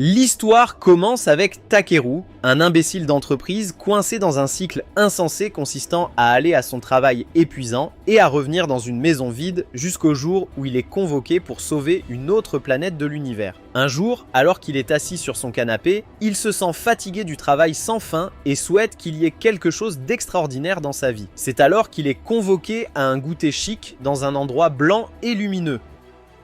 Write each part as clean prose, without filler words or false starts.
L'histoire commence avec Takeru, un imbécile d'entreprise coincé dans un cycle insensé consistant à aller à son travail épuisant et à revenir dans une maison vide jusqu'au jour où il est convoqué pour sauver une autre planète de l'univers. Un jour, alors qu'il est assis sur son canapé, il se sent fatigué du travail sans fin et souhaite qu'il y ait quelque chose d'extraordinaire dans sa vie. C'est alors qu'il est convoqué à un goûter chic dans un endroit blanc et lumineux.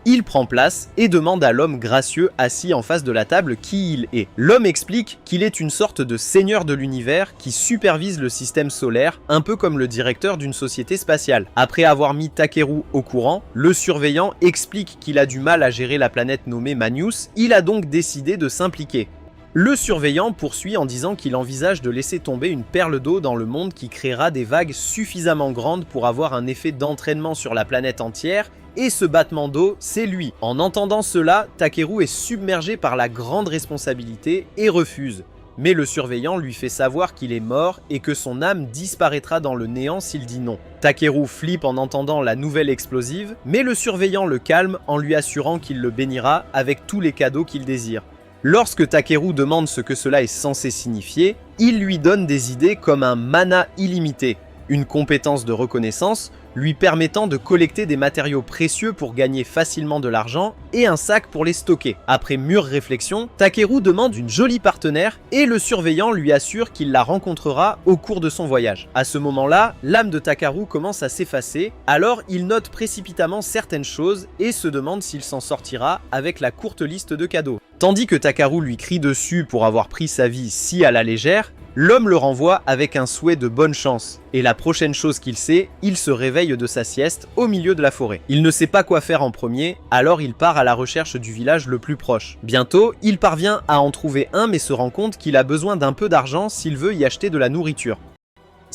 Il prend place et demande à l'homme gracieux assis en face de la table qui il est. L'homme explique qu'il est une sorte de seigneur de l'univers qui supervise le système solaire, un peu comme le directeur d'une société spatiale. Après avoir mis Takeru au courant, le surveillant explique qu'il a du mal à gérer la planète nommée Manius, il a donc décidé de s'impliquer. Le surveillant poursuit en disant qu'il envisage de laisser tomber une perle d'eau dans le monde qui créera des vagues suffisamment grandes pour avoir un effet d'entraînement sur la planète entière, et ce battement d'eau, c'est lui. En entendant cela, Takeru est submergé par la grande responsabilité et refuse. Mais le surveillant lui fait savoir qu'il est mort et que son âme disparaîtra dans le néant s'il dit non. Takeru flippe en entendant la nouvelle explosive, mais le surveillant le calme en lui assurant qu'il le bénira avec tous les cadeaux qu'il désire. Lorsque Takeru demande ce que cela est censé signifier, il lui donne des idées comme un mana illimité, une compétence de reconnaissance lui permettant de collecter des matériaux précieux pour gagner facilement de l'argent et un sac pour les stocker. Après mûre réflexion, Takeru demande une jolie partenaire et le surveillant lui assure qu'il la rencontrera au cours de son voyage. À ce moment-là, l'âme de Takeru commence à s'effacer, alors il note précipitamment certaines choses et se demande s'il s'en sortira avec la courte liste de cadeaux. Tandis que Takeru lui crie dessus pour avoir pris sa vie si à la légère, l'homme le renvoie avec un souhait de bonne chance. Et la prochaine chose qu'il sait, il se réveille de sa sieste au milieu de la forêt. Il ne sait pas quoi faire en premier, alors il part à la recherche du village le plus proche. Bientôt, il parvient à en trouver un mais se rend compte qu'il a besoin d'un peu d'argent s'il veut y acheter de la nourriture.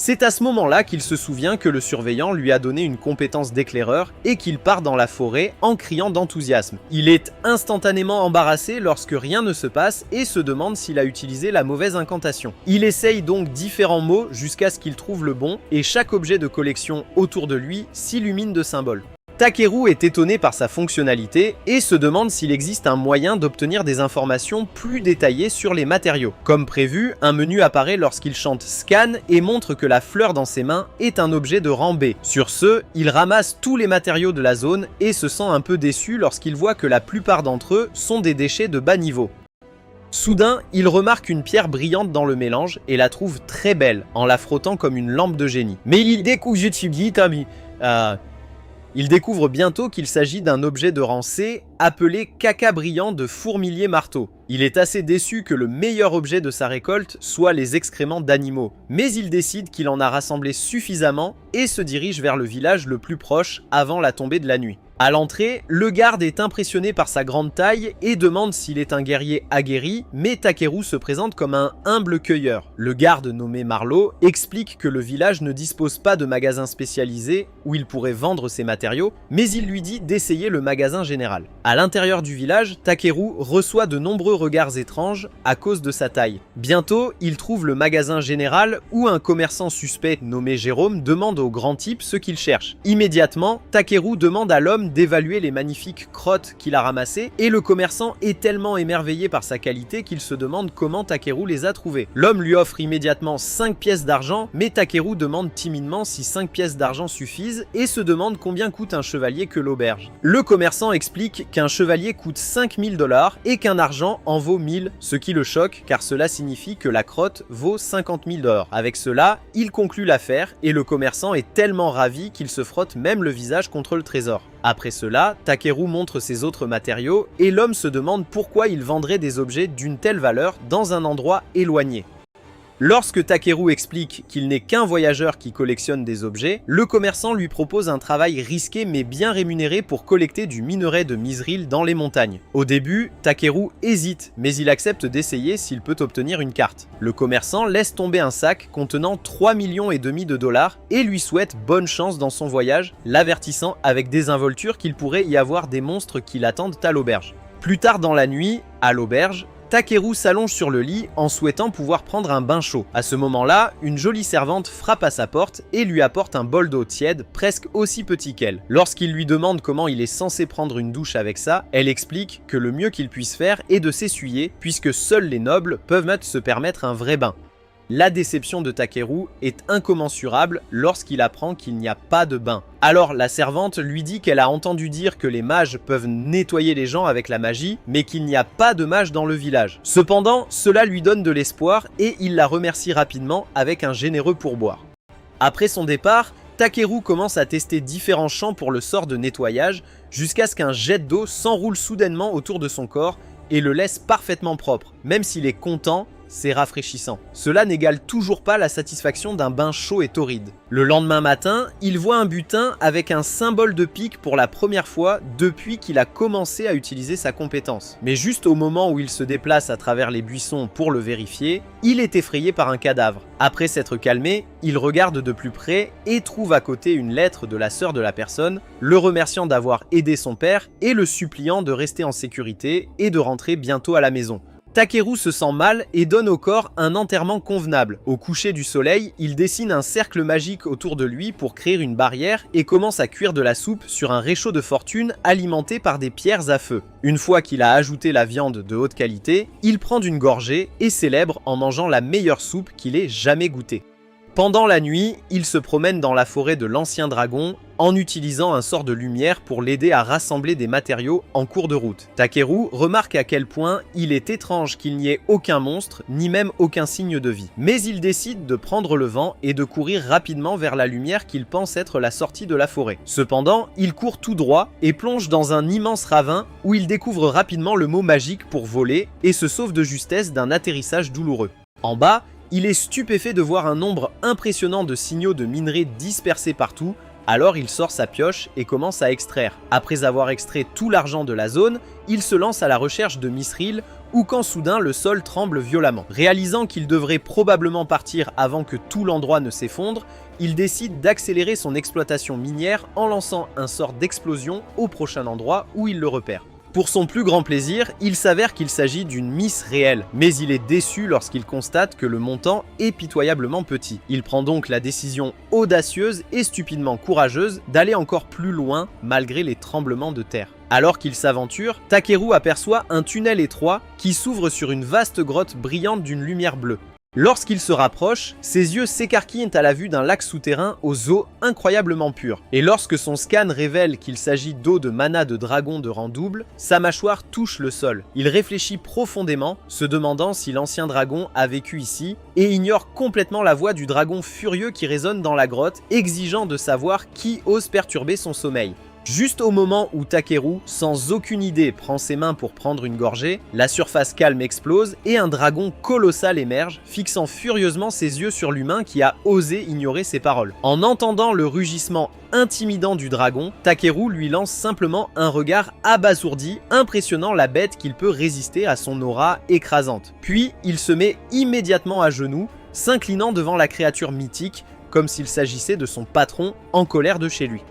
C'est à ce moment-là qu'il se souvient que le surveillant lui a donné une compétence d'éclaireur et qu'il part dans la forêt en criant d'enthousiasme. Il est instantanément embarrassé lorsque rien ne se passe et se demande s'il a utilisé la mauvaise incantation. Il essaye donc différents mots jusqu'à ce qu'il trouve le bon et chaque objet de collection autour de lui s'illumine de symboles. Takeru est étonné par sa fonctionnalité et se demande s'il existe un moyen d'obtenir des informations plus détaillées sur les matériaux. Comme prévu, un menu apparaît lorsqu'il chante Scan et montre que la fleur dans ses mains est un objet de rang B. Sur ce, il ramasse tous les matériaux de la zone et se sent un peu déçu lorsqu'il voit que la plupart d'entre eux sont des déchets de bas niveau. Soudain, il remarque une pierre brillante dans le mélange et la trouve très belle en la frottant comme une lampe de génie. Mais il découvre Il découvre bientôt qu'il s'agit d'un objet de rang C appelé caca brillant de fourmilier marteau. Il est assez déçu que le meilleur objet de sa récolte soit les excréments d'animaux, mais il décide qu'il en a rassemblé suffisamment et se dirige vers le village le plus proche avant la tombée de la nuit. À l'entrée, le garde est impressionné par sa grande taille et demande s'il est un guerrier aguerri, mais Takeru se présente comme un humble cueilleur. Le garde nommé Marlowe explique que le village ne dispose pas de magasin spécialisé où il pourrait vendre ses matériaux, mais il lui dit d'essayer le magasin général. À l'intérieur du village, Takeru reçoit de nombreux regards étranges à cause de sa taille. Bientôt, il trouve le magasin général où un commerçant suspect nommé Jérôme demande au grand type ce qu'il cherche. Immédiatement, Takeru demande à l'homme d'évaluer les magnifiques crottes qu'il a ramassées et le commerçant est tellement émerveillé par sa qualité qu'il se demande comment Takeru les a trouvées. L'homme lui offre immédiatement 5 pièces d'argent, mais Takeru demande timidement si 5 pièces d'argent suffisent et se demande combien coûte un chevalier que l'auberge. Le commerçant explique qu'un chevalier coûte 5000 $ et qu'un argent en vaut 1000, ce qui le choque car cela signifie que la crotte vaut 50 000 $. Avec cela, il conclut l'affaire et le commerçant est tellement ravi qu'il se frotte même le visage contre le trésor. Après cela, Takeru montre ses autres matériaux et l'homme se demande pourquoi il vendrait des objets d'une telle valeur dans un endroit éloigné. Lorsque Takeru explique qu'il n'est qu'un voyageur qui collectionne des objets, le commerçant lui propose un travail risqué mais bien rémunéré pour collecter du minerai de Misril dans les montagnes. Au début, Takeru hésite, mais il accepte d'essayer s'il peut obtenir une carte. Le commerçant laisse tomber un sac contenant 3,5 millions de dollars et lui souhaite bonne chance dans son voyage, l'avertissant avec désinvolture qu'il pourrait y avoir des monstres qui l'attendent à l'auberge. Plus tard dans la nuit, à l'auberge, Takeru s'allonge sur le lit en souhaitant pouvoir prendre un bain chaud. À ce moment-là, une jolie servante frappe à sa porte et lui apporte un bol d'eau tiède presque aussi petit qu'elle. Lorsqu'il lui demande comment il est censé prendre une douche avec ça, elle explique que le mieux qu'il puisse faire est de s'essuyer puisque seuls les nobles peuvent se permettre un vrai bain. La déception de Takeru est incommensurable lorsqu'il apprend qu'il n'y a pas de bain. Alors la servante lui dit qu'elle a entendu dire que les mages peuvent nettoyer les gens avec la magie, mais qu'il n'y a pas de mages dans le village. Cependant, cela lui donne de l'espoir et il la remercie rapidement avec un généreux pourboire. Après son départ, Takeru commence à tester différents champs pour le sort de nettoyage jusqu'à ce qu'un jet d'eau s'enroule soudainement autour de son corps et le laisse parfaitement propre. Même s'il est content, c'est rafraîchissant. Cela n'égale toujours pas la satisfaction d'un bain chaud et torride. Le lendemain matin, il voit un butin avec un symbole de pique pour la première fois depuis qu'il a commencé à utiliser sa compétence. Mais juste au moment où il se déplace à travers les buissons pour le vérifier, il est effrayé par un cadavre. Après s'être calmé, il regarde de plus près et trouve à côté une lettre de la sœur de la personne, le remerciant d'avoir aidé son père et le suppliant de rester en sécurité et de rentrer bientôt à la maison. Takeru se sent mal et donne au corps un enterrement convenable. Au coucher du soleil, il dessine un cercle magique autour de lui pour créer une barrière et commence à cuire de la soupe sur un réchaud de fortune alimenté par des pierres à feu. Une fois qu'il a ajouté la viande de haute qualité, il prend une gorgée et célèbre en mangeant la meilleure soupe qu'il ait jamais goûtée. Pendant la nuit, il se promène dans la forêt de l'ancien dragon en utilisant un sort de lumière pour l'aider à rassembler des matériaux en cours de route. Takeru remarque à quel point il est étrange qu'il n'y ait aucun monstre, ni même aucun signe de vie. Mais il décide de prendre le vent et de courir rapidement vers la lumière qu'il pense être la sortie de la forêt. Cependant, il court tout droit et plonge dans un immense ravin où il découvre rapidement le mot magique pour voler et se sauve de justesse d'un atterrissage douloureux. En bas, il est stupéfait de voir un nombre impressionnant de signaux de minerais dispersés partout, alors il sort sa pioche et commence à extraire. Après avoir extrait tout l'argent de la zone, il se lance à la recherche de Mithril, ou quand soudain le sol tremble violemment. Réalisant qu'il devrait probablement partir avant que tout l'endroit ne s'effondre, il décide d'accélérer son exploitation minière en lançant un sort d'explosion au prochain endroit où il le repère. Pour son plus grand plaisir, il s'avère qu'il s'agit d'une miss réelle, mais il est déçu lorsqu'il constate que le montant est pitoyablement petit. Il prend donc la décision audacieuse et stupidement courageuse d'aller encore plus loin malgré les tremblements de terre. Alors qu'il s'aventure, Takeru aperçoit un tunnel étroit qui s'ouvre sur une vaste grotte brillante d'une lumière bleue. Lorsqu'il se rapproche, ses yeux s'écarquillent à la vue d'un lac souterrain aux eaux incroyablement pures. Et lorsque son scan révèle qu'il s'agit d'eau de mana de dragon de rang double, sa mâchoire touche le sol. Il réfléchit profondément, se demandant si l'ancien dragon a vécu ici, et ignore complètement la voix du dragon furieux qui résonne dans la grotte, exigeant de savoir qui ose perturber son sommeil. Juste au moment où Takeru, sans aucune idée, prend ses mains pour prendre une gorgée, la surface calme explose et un dragon colossal émerge, fixant furieusement ses yeux sur l'humain qui a osé ignorer ses paroles. En entendant le rugissement intimidant du dragon, Takeru lui lance simplement un regard abasourdi, impressionnant la bête qu'il peut résister à son aura écrasante. Puis, il se met immédiatement à genoux, s'inclinant devant la créature mythique, comme s'il s'agissait de son patron en colère de chez lui.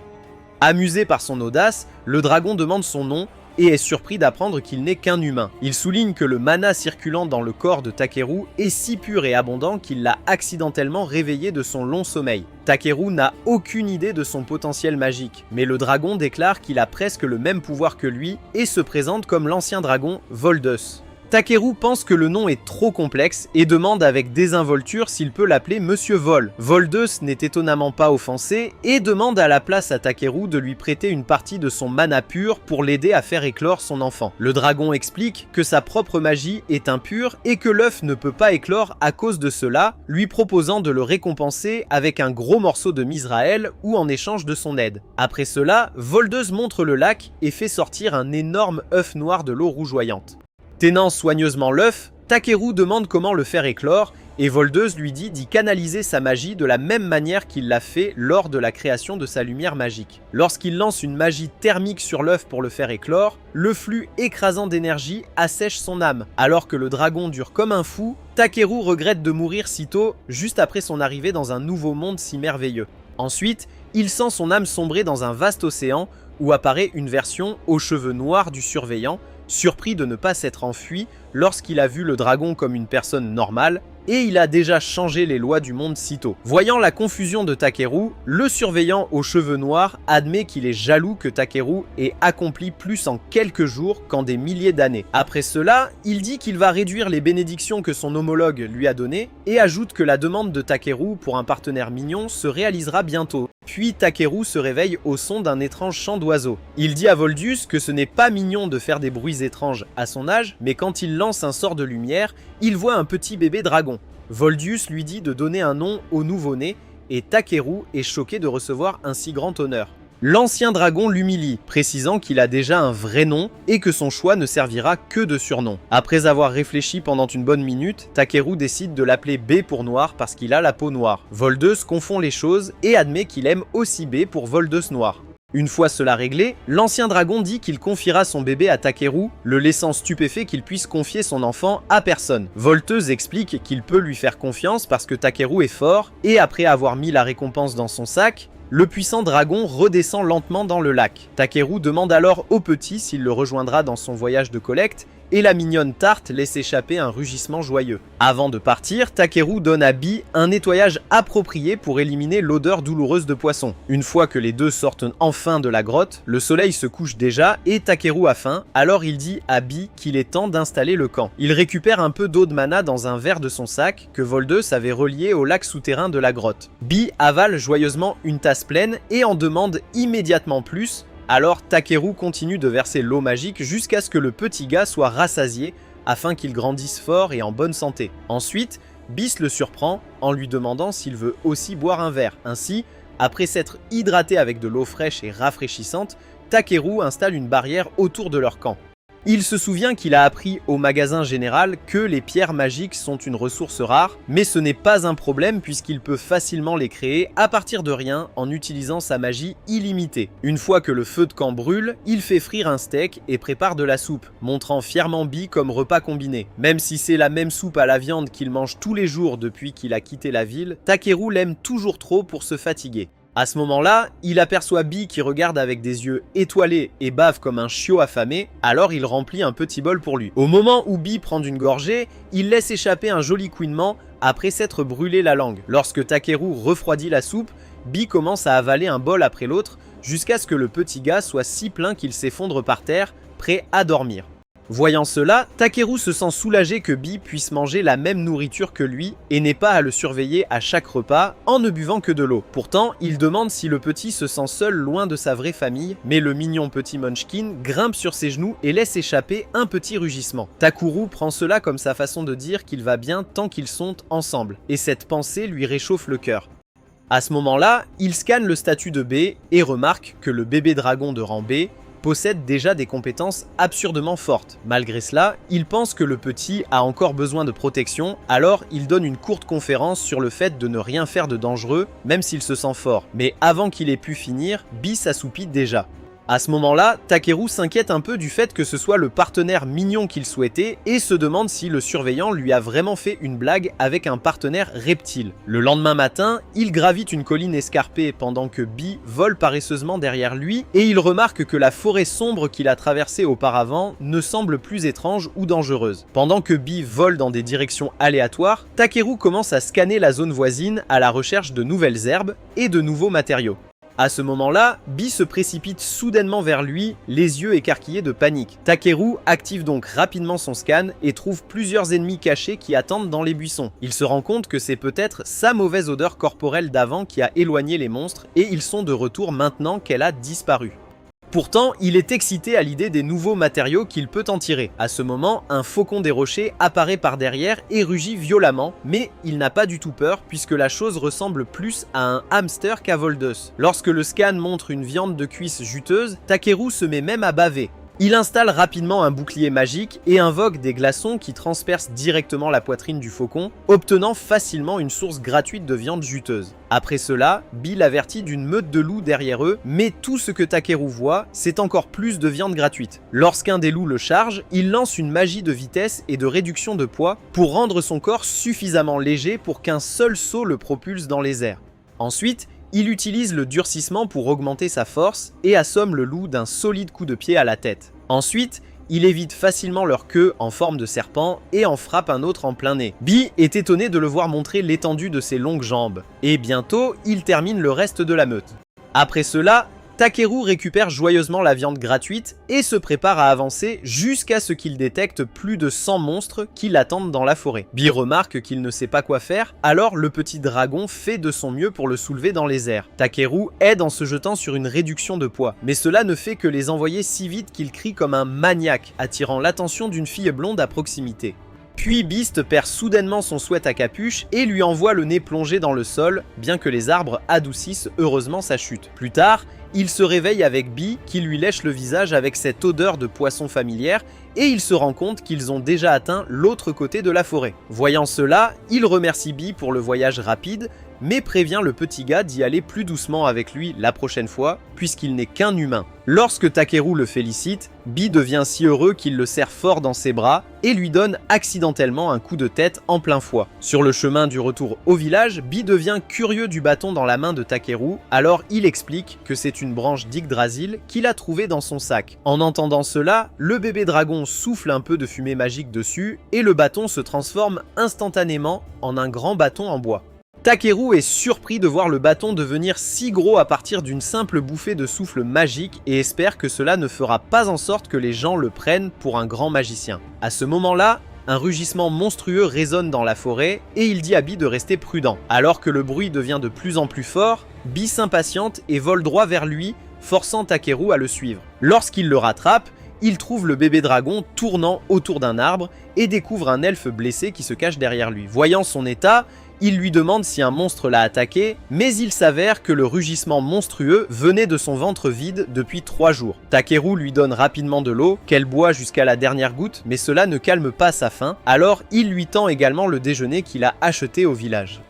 Amusé par son audace, le dragon demande son nom et est surpris d'apprendre qu'il n'est qu'un humain. Il souligne que le mana circulant dans le corps de Takeru est si pur et abondant qu'il l'a accidentellement réveillé de son long sommeil. Takeru n'a aucune idée de son potentiel magique, mais le dragon déclare qu'il a presque le même pouvoir que lui et se présente comme l'ancien dragon Voldus. Takeru pense que le nom est trop complexe et demande avec désinvolture s'il peut l'appeler Monsieur Vol. Voldus n'est étonnamment pas offensé et demande à la place à Takeru de lui prêter une partie de son mana pur pour l'aider à faire éclore son enfant. Le dragon explique que sa propre magie est impure et que l'œuf ne peut pas éclore à cause de cela, lui proposant de le récompenser avec un gros morceau de Mizraël ou en échange de son aide. Après cela, Voldus montre le lac et fait sortir un énorme œuf noir de l'eau rougeoyante. Tenant soigneusement l'œuf, Takeru demande comment le faire éclore et Voldus lui dit d'y canaliser sa magie de la même manière qu'il l'a fait lors de la création de sa lumière magique. Lorsqu'il lance une magie thermique sur l'œuf pour le faire éclore, le flux écrasant d'énergie assèche son âme. Alors que le dragon dure comme un fou, Takeru regrette de mourir si tôt, juste après son arrivée dans un nouveau monde si merveilleux. Ensuite, il sent son âme sombrer dans un vaste océan où apparaît une version aux cheveux noirs du surveillant, surpris de ne pas s'être enfui lorsqu'il a vu le dragon comme une personne normale, et il a déjà changé les lois du monde sitôt. Voyant la confusion de Takeru, le surveillant aux cheveux noirs admet qu'il est jaloux que Takeru ait accompli plus en quelques jours qu'en des milliers d'années. Après cela, il dit qu'il va réduire les bénédictions que son homologue lui a données, et ajoute que la demande de Takeru pour un partenaire mignon se réalisera bientôt. Puis Takeru se réveille au son d'un étrange chant d'oiseau. Il dit à Voldius que ce n'est pas mignon de faire des bruits étranges à son âge, mais quand il lance un sort de lumière, il voit un petit bébé dragon. Voldius lui dit de donner un nom au nouveau-né, et Takeru est choqué de recevoir un si grand honneur. L'ancien dragon l'humilie, précisant qu'il a déjà un vrai nom et que son choix ne servira que de surnom. Après avoir réfléchi pendant une bonne minute, Takeru décide de l'appeler B pour noir parce qu'il a la peau noire. Voldeus confond les choses et admet qu'il aime aussi B pour Voldeus noir. Une fois cela réglé, l'ancien dragon dit qu'il confiera son bébé à Takeru, le laissant stupéfait qu'il puisse confier son enfant à personne. Volteuse explique qu'il peut lui faire confiance parce que Takeru est fort, et après avoir mis la récompense dans son sac, le puissant dragon redescend lentement dans le lac. Takeru demande alors au petit s'il le rejoindra dans son voyage de collecte, et la mignonne Tarte laisse échapper un rugissement joyeux. Avant de partir, Takeru donne à Bee un nettoyage approprié pour éliminer l'odeur douloureuse de poisson. Une fois que les deux sortent enfin de la grotte, le soleil se couche déjà et Takeru a faim, alors il dit à Bee qu'il est temps d'installer le camp. Il récupère un peu d'eau de mana dans un verre de son sac que Voldeus avait relié au lac souterrain de la grotte. Bee avale joyeusement une tasse pleine et en demande immédiatement plus. Alors Takeru continue de verser l'eau magique jusqu'à ce que le petit gars soit rassasié afin qu'il grandisse fort et en bonne santé. Ensuite, Bis le surprend en lui demandant s'il veut aussi boire un verre. Ainsi, après s'être hydraté avec de l'eau fraîche et rafraîchissante, Takeru installe une barrière autour de leur camp. Il se souvient qu'il a appris au magasin général que les pierres magiques sont une ressource rare, mais ce n'est pas un problème puisqu'il peut facilement les créer à partir de rien en utilisant sa magie illimitée. Une fois que le feu de camp brûle, il fait frire un steak et prépare de la soupe, montrant fièrement Bee comme repas combiné. Même si c'est la même soupe à la viande qu'il mange tous les jours depuis qu'il a quitté la ville, Takeru l'aime toujours trop pour se fatiguer. À ce moment-là, il aperçoit Bee qui regarde avec des yeux étoilés et bave comme un chiot affamé, alors il remplit un petit bol pour lui. Au moment où Bee prend une gorgée, il laisse échapper un joli couinement après s'être brûlé la langue. Lorsque Takeru refroidit la soupe, Bee commence à avaler un bol après l'autre, jusqu'à ce que le petit gars soit si plein qu'il s'effondre par terre, prêt à dormir. Voyant cela, Takeru se sent soulagé que Bee puisse manger la même nourriture que lui et n'ait pas à le surveiller à chaque repas en ne buvant que de l'eau. Pourtant, il demande si le petit se sent seul loin de sa vraie famille, mais le mignon petit Munchkin grimpe sur ses genoux et laisse échapper un petit rugissement. Takeru prend cela comme sa façon de dire qu'il va bien tant qu'ils sont ensemble, et cette pensée lui réchauffe le cœur. À ce moment-là, il scanne le statut de B et remarque que le bébé dragon de rang B possède déjà des compétences absurdement fortes. Malgré cela, il pense que le petit a encore besoin de protection, alors il donne une courte conférence sur le fait de ne rien faire de dangereux, même s'il se sent fort. Mais avant qu'il ait pu finir, Bee s'assoupit déjà. À ce moment-là, Takeru s'inquiète un peu du fait que ce soit le partenaire mignon qu'il souhaitait et se demande si le surveillant lui a vraiment fait une blague avec un partenaire reptile. Le lendemain matin, il gravite une colline escarpée pendant que Bee vole paresseusement derrière lui et il remarque que la forêt sombre qu'il a traversée auparavant ne semble plus étrange ou dangereuse. Pendant que Bee vole dans des directions aléatoires, Takeru commence à scanner la zone voisine à la recherche de nouvelles herbes et de nouveaux matériaux. À ce moment-là, Bee se précipite soudainement vers lui, les yeux écarquillés de panique. Takeru active donc rapidement son scan et trouve plusieurs ennemis cachés qui attendent dans les buissons. Il se rend compte que c'est peut-être sa mauvaise odeur corporelle d'avant qui a éloigné les monstres et ils sont de retour maintenant qu'elle a disparu. Pourtant, il est excité à l'idée des nouveaux matériaux qu'il peut en tirer. À ce moment, un faucon des rochers apparaît par derrière et rugit violemment, mais il n'a pas du tout peur puisque la chose ressemble plus à un hamster qu'à Voldeus. Lorsque le scan montre une viande de cuisse juteuse, Takeru se met même à baver. Il installe rapidement un bouclier magique et invoque des glaçons qui transpercent directement la poitrine du faucon, obtenant facilement une source gratuite de viande juteuse. Après cela, Bee l'avertit d'une meute de loups derrière eux, mais tout ce que Takeru voit, c'est encore plus de viande gratuite. Lorsqu'un des loups le charge, il lance une magie de vitesse et de réduction de poids pour rendre son corps suffisamment léger pour qu'un seul saut le propulse dans les airs. Ensuite, il utilise le durcissement pour augmenter sa force et assomme le loup d'un solide coup de pied à la tête. Ensuite, il évite facilement leur queue en forme de serpent et en frappe un autre en plein nez. Bee est étonné de le voir montrer l'étendue de ses longues jambes, et bientôt, il termine le reste de la meute. Après cela, Takeru récupère joyeusement la viande gratuite et se prépare à avancer jusqu'à ce qu'il détecte plus de 100 monstres qui l'attendent dans la forêt. Bee remarque qu'il ne sait pas quoi faire, alors le petit dragon fait de son mieux pour le soulever dans les airs. Takeru aide en se jetant sur une réduction de poids, mais cela ne fait que les envoyer si vite qu'il crie comme un maniaque, attirant l'attention d'une fille blonde à proximité. Puis Beast perd soudainement son sweat à capuche et lui envoie le nez plongé dans le sol, bien que les arbres adoucissent heureusement sa chute. Plus tard, il se réveille avec Bee qui lui lèche le visage avec cette odeur de poisson familière et il se rend compte qu'ils ont déjà atteint l'autre côté de la forêt. Voyant cela, il remercie Bee pour le voyage rapide, mais prévient le petit gars d'y aller plus doucement avec lui la prochaine fois, puisqu'il n'est qu'un humain. Lorsque Takeru le félicite, Bee devient si heureux qu'il le serre fort dans ses bras et lui donne accidentellement un coup de tête en plein foie. Sur le chemin du retour au village, Bee devient curieux du bâton dans la main de Takeru, alors il explique que c'est une branche d'Yggdrasil qu'il a trouvée dans son sac. En entendant cela, le bébé dragon souffle un peu de fumée magique dessus et le bâton se transforme instantanément en un grand bâton en bois. Takeru est surpris de voir le bâton devenir si gros à partir d'une simple bouffée de souffle magique et espère que cela ne fera pas en sorte que les gens le prennent pour un grand magicien. À ce moment-là, un rugissement monstrueux résonne dans la forêt et il dit à Bee de rester prudent. Alors que le bruit devient de plus en plus fort, Bee s'impatiente et vole droit vers lui, forçant Takeru à le suivre. Lorsqu'il le rattrape, il trouve le bébé dragon tournant autour d'un arbre et découvre un elfe blessé qui se cache derrière lui. Voyant son état, il lui demande si un monstre l'a attaqué, mais il s'avère que le rugissement monstrueux venait de son ventre vide depuis 3 jours. Takeru lui donne rapidement de l'eau, qu'elle boit jusqu'à la dernière goutte, mais cela ne calme pas sa faim, alors il lui tend également le déjeuner qu'il a acheté au village.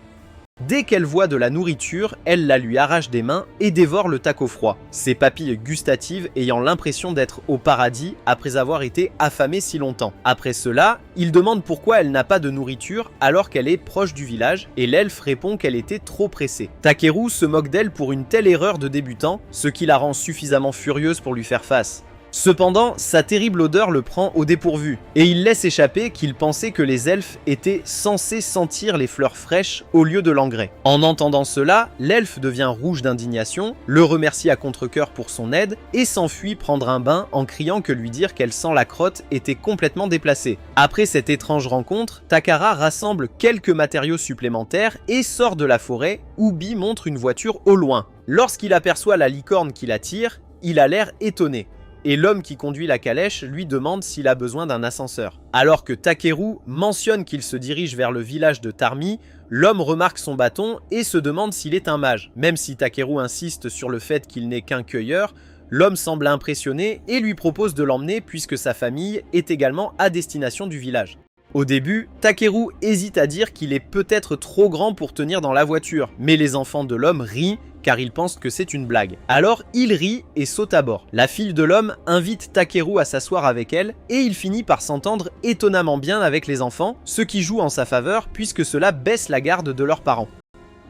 Dès qu'elle voit de la nourriture, elle la lui arrache des mains et dévore le taco froid, ses papilles gustatives ayant l'impression d'être au paradis après avoir été affamée si longtemps. Après cela, il demande pourquoi elle n'a pas de nourriture alors qu'elle est proche du village et l'elfe répond qu'elle était trop pressée. Takeru se moque d'elle pour une telle erreur de débutant, ce qui la rend suffisamment furieuse pour lui faire face. Cependant, sa terrible odeur le prend au dépourvu, et il laisse échapper qu'il pensait que les elfes étaient censés sentir les fleurs fraîches au lieu de l'engrais. En entendant cela, l'elfe devient rouge d'indignation, le remercie à contre-cœur pour son aide, et s'enfuit prendre un bain en criant que lui dire qu'elle sent la crotte était complètement déplacée. Après cette étrange rencontre, Takara rassemble quelques matériaux supplémentaires et sort de la forêt, où Bee montre une voiture au loin. Lorsqu'il aperçoit la licorne qui l'attire, il a l'air étonné. Et l'homme qui conduit la calèche lui demande s'il a besoin d'un ascenseur. Alors que Takeru mentionne qu'il se dirige vers le village de Tarmi, l'homme remarque son bâton et se demande s'il est un mage. Même si Takeru insiste sur le fait qu'il n'est qu'un cueilleur, l'homme semble impressionné et lui propose de l'emmener puisque sa famille est également à destination du village. Au début, Takeru hésite à dire qu'il est peut-être trop grand pour tenir dans la voiture, mais les enfants de l'homme rient car ils pensent que c'est une blague. Alors il rit et saute à bord. La fille de l'homme invite Takeru à s'asseoir avec elle et il finit par s'entendre étonnamment bien avec les enfants, ce qui joue en sa faveur puisque cela baisse la garde de leurs parents.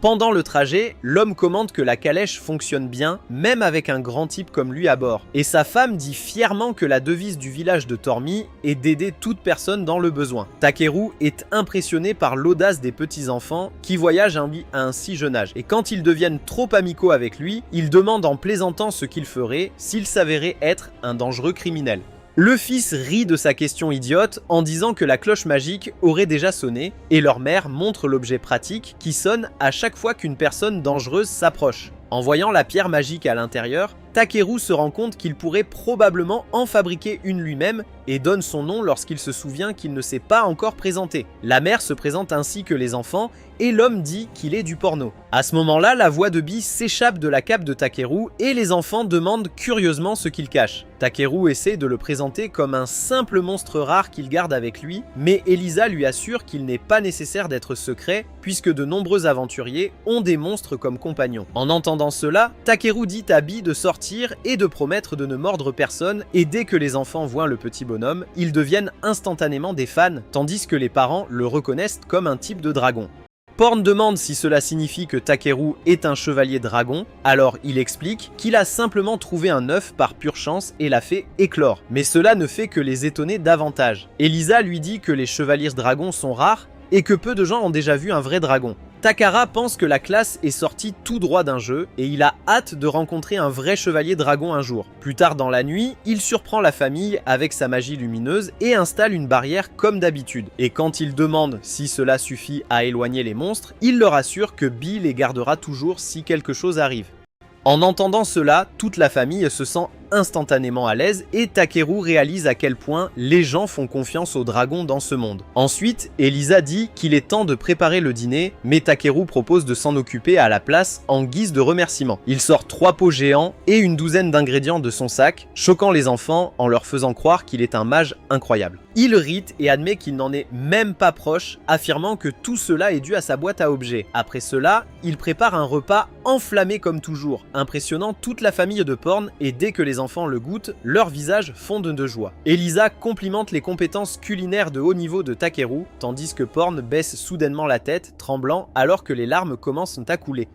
Pendant le trajet, l'homme commente que la calèche fonctionne bien, même avec un grand type comme lui à bord. Et sa femme dit fièrement que la devise du village de Tormi est d'aider toute personne dans le besoin. Takeru est impressionné par l'audace des petits-enfants qui voyagent à un si jeune âge. Et quand ils deviennent trop amicaux avec lui, il demande en plaisantant ce qu'il ferait s'il s'avérait être un dangereux criminel. Le fils rit de sa question idiote en disant que la cloche magique aurait déjà sonné et leur mère montre l'objet pratique qui sonne à chaque fois qu'une personne dangereuse s'approche. En voyant la pierre magique à l'intérieur, Takeru se rend compte qu'il pourrait probablement en fabriquer une lui-même et donne son nom lorsqu'il se souvient qu'il ne s'est pas encore présenté. La mère se présente ainsi que les enfants et l'homme dit qu'il est du porno. À ce moment-là, la voix de Bee s'échappe de la cape de Takeru et les enfants demandent curieusement ce qu'il cache. Takeru essaie de le présenter comme un simple monstre rare qu'il garde avec lui, mais Elisa lui assure qu'il n'est pas nécessaire d'être secret puisque de nombreux aventuriers ont des monstres comme compagnons. En entendant cela, Takeru dit à Bee de sortir et de promettre de ne mordre personne et dès que les enfants voient le petit bonhomme, ils deviennent instantanément des fans, tandis que les parents le reconnaissent comme un type de dragon. Porn demande si cela signifie que Takeru est un chevalier dragon, alors il explique qu'il a simplement trouvé un œuf par pure chance et l'a fait éclore. Mais cela ne fait que les étonner davantage. Elisa lui dit que les chevaliers dragons sont rares et que peu de gens ont déjà vu un vrai dragon. Takara pense que la classe est sortie tout droit d'un jeu et il a hâte de rencontrer un vrai chevalier dragon un jour. Plus tard dans la nuit, il surprend la famille avec sa magie lumineuse et installe une barrière comme d'habitude. Et quand il demande si cela suffit à éloigner les monstres, il leur assure que Bee les gardera toujours si quelque chose arrive. En entendant cela, toute la famille se sent instantanément à l'aise et Takeru réalise à quel point les gens font confiance aux dragons dans ce monde. Ensuite, Elisa dit qu'il est temps de préparer le dîner, mais Takeru propose de s'en occuper à la place en guise de remerciement. Il sort 3 pots géants et une douzaine d'ingrédients de son sac, choquant les enfants en leur faisant croire qu'il est un mage incroyable. Il rit et admet qu'il n'en est même pas proche, affirmant que tout cela est dû à sa boîte à objets. Après cela, il prépare un repas enflammé comme toujours, impressionnant toute la famille de Porn, et dès que les enfants le goûtent, leurs visages fondent de joie. Elisa complimente les compétences culinaires de haut niveau de Takeru, tandis que Porn baisse soudainement la tête, tremblant, alors que les larmes commencent à couler.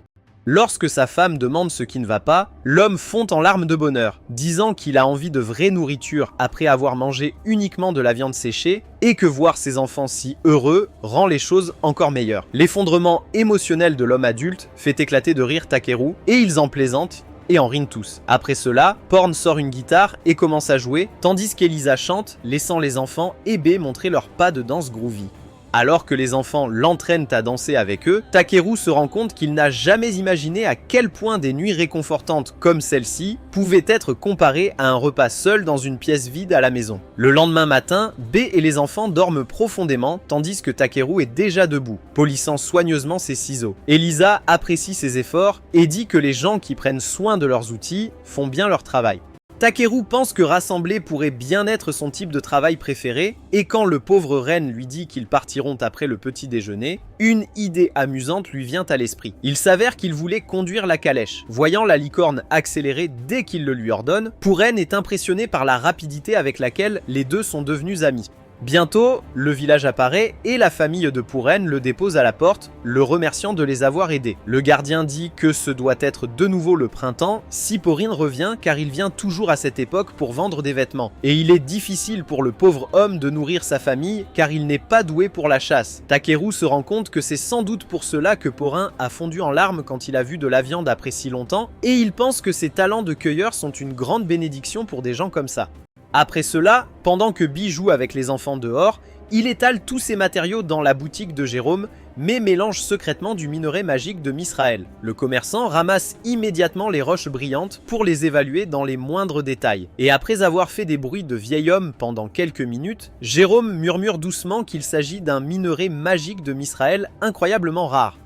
Lorsque sa femme demande ce qui ne va pas, l'homme fond en larmes de bonheur, disant qu'il a envie de vraie nourriture après avoir mangé uniquement de la viande séchée et que voir ses enfants si heureux rend les choses encore meilleures. L'effondrement émotionnel de l'homme adulte fait éclater de rire Takeru et ils en plaisantent et en rient tous. Après cela, Porn sort une guitare et commence à jouer, tandis qu'Elisa chante, laissant les enfants et B montrer leurs pas de danse groovy. Alors que les enfants l'entraînent à danser avec eux, Takeru se rend compte qu'il n'a jamais imaginé à quel point des nuits réconfortantes comme celle-ci pouvaient être comparées à un repas seul dans une pièce vide à la maison. Le lendemain matin, B et les enfants dorment profondément tandis que Takeru est déjà debout, polissant soigneusement ses ciseaux. Elisa apprécie ses efforts et dit que les gens qui prennent soin de leurs outils font bien leur travail. Takeru pense que rassembler pourrait bien être son type de travail préféré, et quand le pauvre reine lui dit qu'ils partiront après le petit déjeuner, une idée amusante lui vient à l'esprit. Il s'avère qu'il voulait conduire la calèche. Voyant la licorne accélérer dès qu'il le lui ordonne, Puren est impressionné par la rapidité avec laquelle les deux sont devenus amis. Bientôt, le village apparaît et la famille de Puren le dépose à la porte, le remerciant de les avoir aidés. Le gardien dit que ce doit être de nouveau le printemps si Porine revient car il vient toujours à cette époque pour vendre des vêtements. Et il est difficile pour le pauvre homme de nourrir sa famille car il n'est pas doué pour la chasse. Takeru se rend compte que c'est sans doute pour cela que Porin a fondu en larmes quand il a vu de la viande après si longtemps et il pense que ses talents de cueilleur sont une grande bénédiction pour des gens comme ça. Après cela, pendant que Bee joue avec les enfants dehors, il étale tous ses matériaux dans la boutique de Jérôme, mais mélange secrètement du minerai magique de Misraël. Le commerçant ramasse immédiatement les roches brillantes pour les évaluer dans les moindres détails. Et après avoir fait des bruits de vieil homme pendant quelques minutes, Jérôme murmure doucement qu'il s'agit d'un minerai magique de Misraël incroyablement rare.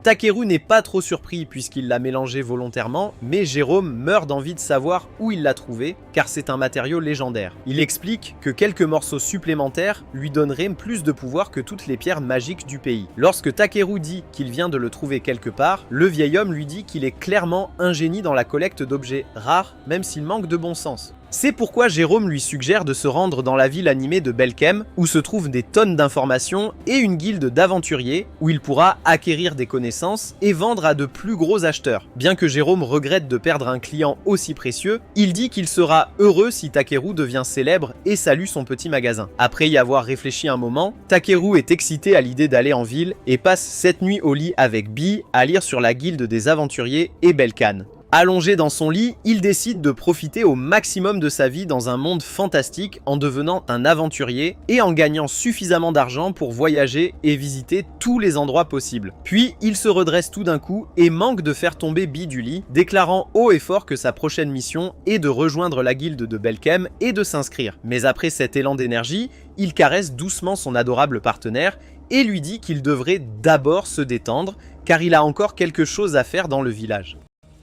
Takeru n'est pas trop surpris puisqu'il l'a mélangé volontairement, mais Jérôme meurt d'envie de savoir où il l'a trouvé, car c'est un matériau légendaire. Il explique que quelques morceaux supplémentaires lui donneraient plus de pouvoir que toutes les pierres magiques du pays. Lorsque Takeru dit qu'il vient de le trouver quelque part, le vieil homme lui dit qu'il est clairement un génie dans la collecte d'objets rares, même s'il manque de bon sens. C'est pourquoi Jérôme lui suggère de se rendre dans la ville animée de Belkem, où se trouvent des tonnes d'informations et une guilde d'aventuriers, où il pourra acquérir des connaissances et vendre à de plus gros acheteurs. Bien que Jérôme regrette de perdre un client aussi précieux, il dit qu'il sera heureux si Takeru devient célèbre et salue son petit magasin. Après y avoir réfléchi un moment, Takeru est excité à l'idée d'aller en ville et passe cette nuit au lit avec Bee à lire sur la guilde des aventuriers et Belkan. Allongé dans son lit, il décide de profiter au maximum de sa vie dans un monde fantastique en devenant un aventurier et en gagnant suffisamment d'argent pour voyager et visiter tous les endroits possibles. Puis, il se redresse tout d'un coup et manque de faire tomber Bee du lit, déclarant haut et fort que sa prochaine mission est de rejoindre la guilde de Belkem et de s'inscrire. Mais après cet élan d'énergie, il caresse doucement son adorable partenaire et lui dit qu'il devrait d'abord se détendre car il a encore quelque chose à faire dans le village.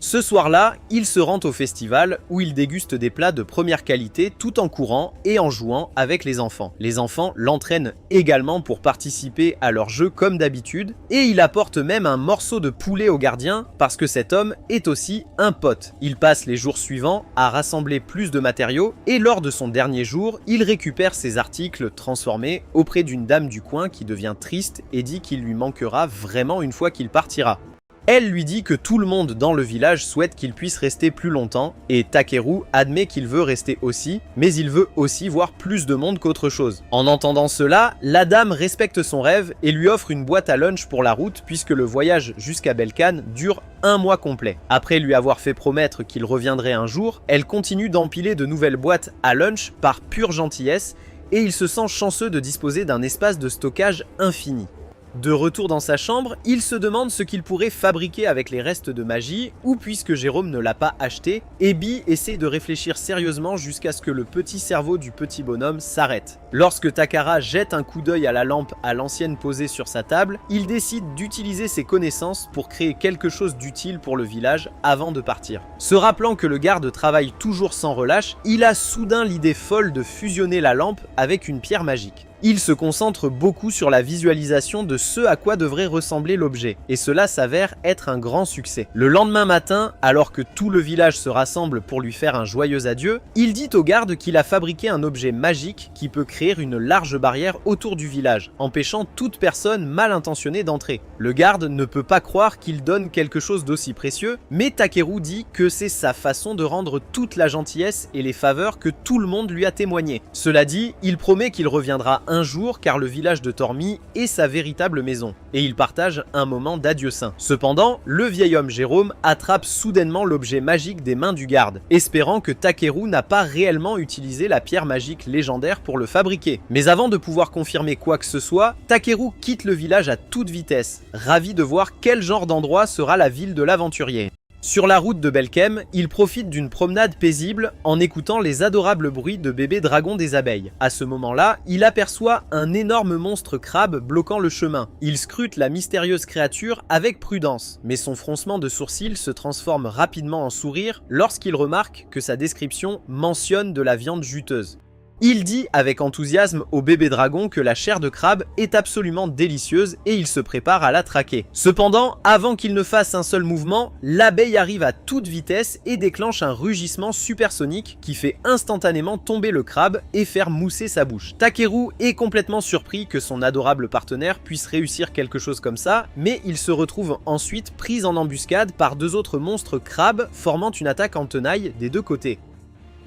Ce soir-là, il se rend au festival où il déguste des plats de première qualité tout en courant et en jouant avec les enfants. Les enfants l'entraînent également pour participer à leur jeu comme d'habitude et il apporte même un morceau de poulet au gardien parce que cet homme est aussi un pote. Il passe les jours suivants à rassembler plus de matériaux et lors de son dernier jour, il récupère ses articles transformés auprès d'une dame du coin qui devient triste et dit qu'il lui manquera vraiment une fois qu'il partira. Elle lui dit que tout le monde dans le village souhaite qu'il puisse rester plus longtemps et Takeru admet qu'il veut rester aussi, mais il veut aussi voir plus de monde qu'autre chose. En entendant cela, la dame respecte son rêve et lui offre une boîte à lunch pour la route puisque le voyage jusqu'à Belcan dure un mois complet. Après lui avoir fait promettre qu'il reviendrait un jour, elle continue d'empiler de nouvelles boîtes à lunch par pure gentillesse et il se sent chanceux de disposer d'un espace de stockage infini. De retour dans sa chambre, il se demande ce qu'il pourrait fabriquer avec les restes de magie, ou puisque Jérôme ne l'a pas acheté, Ebi essaie de réfléchir sérieusement jusqu'à ce que le petit cerveau du petit bonhomme s'arrête. Lorsque Takara jette un coup d'œil à la lampe à l'ancienne posée sur sa table, il décide d'utiliser ses connaissances pour créer quelque chose d'utile pour le village avant de partir. Se rappelant que le garde travaille toujours sans relâche, il a soudain l'idée folle de fusionner la lampe avec une pierre magique. Il se concentre beaucoup sur la visualisation de ce à quoi devrait ressembler l'objet, et cela s'avère être un grand succès. Le lendemain matin, alors que tout le village se rassemble pour lui faire un joyeux adieu, il dit au garde qu'il a fabriqué un objet magique qui peut créer une large barrière autour du village, empêchant toute personne mal intentionnée d'entrer. Le garde ne peut pas croire qu'il donne quelque chose d'aussi précieux, mais Takeru dit que c'est sa façon de rendre toute la gentillesse et les faveurs que tout le monde lui a témoigné. Cela dit, il promet qu'il reviendra un jour car le village de Tormi est sa véritable maison et ils partagent un moment d'adieu saint. Cependant, le vieil homme Jérôme attrape soudainement l'objet magique des mains du garde, espérant que Takeru n'a pas réellement utilisé la pierre magique légendaire pour le fabriquer. Mais avant de pouvoir confirmer quoi que ce soit, Takeru quitte le village à toute vitesse, ravi de voir quel genre d'endroit sera la ville de l'aventurier. Sur la route de Belkem, il profite d'une promenade paisible en écoutant les adorables bruits de bébés dragons des abeilles. À ce moment-là, il aperçoit un énorme monstre crabe bloquant le chemin. Il scrute la mystérieuse créature avec prudence, mais son froncement de sourcils se transforme rapidement en sourire lorsqu'il remarque que sa description mentionne de la viande juteuse. Il dit avec enthousiasme au bébé dragon que la chair de crabe est absolument délicieuse et il se prépare à la traquer. Cependant, avant qu'il ne fasse un seul mouvement, l'abeille arrive à toute vitesse et déclenche un rugissement supersonique qui fait instantanément tomber le crabe et faire mousser sa bouche. Takeru est complètement surpris que son adorable partenaire puisse réussir quelque chose comme ça, mais il se retrouve ensuite pris en embuscade par deux autres monstres crabes formant une attaque en tenaille des deux côtés.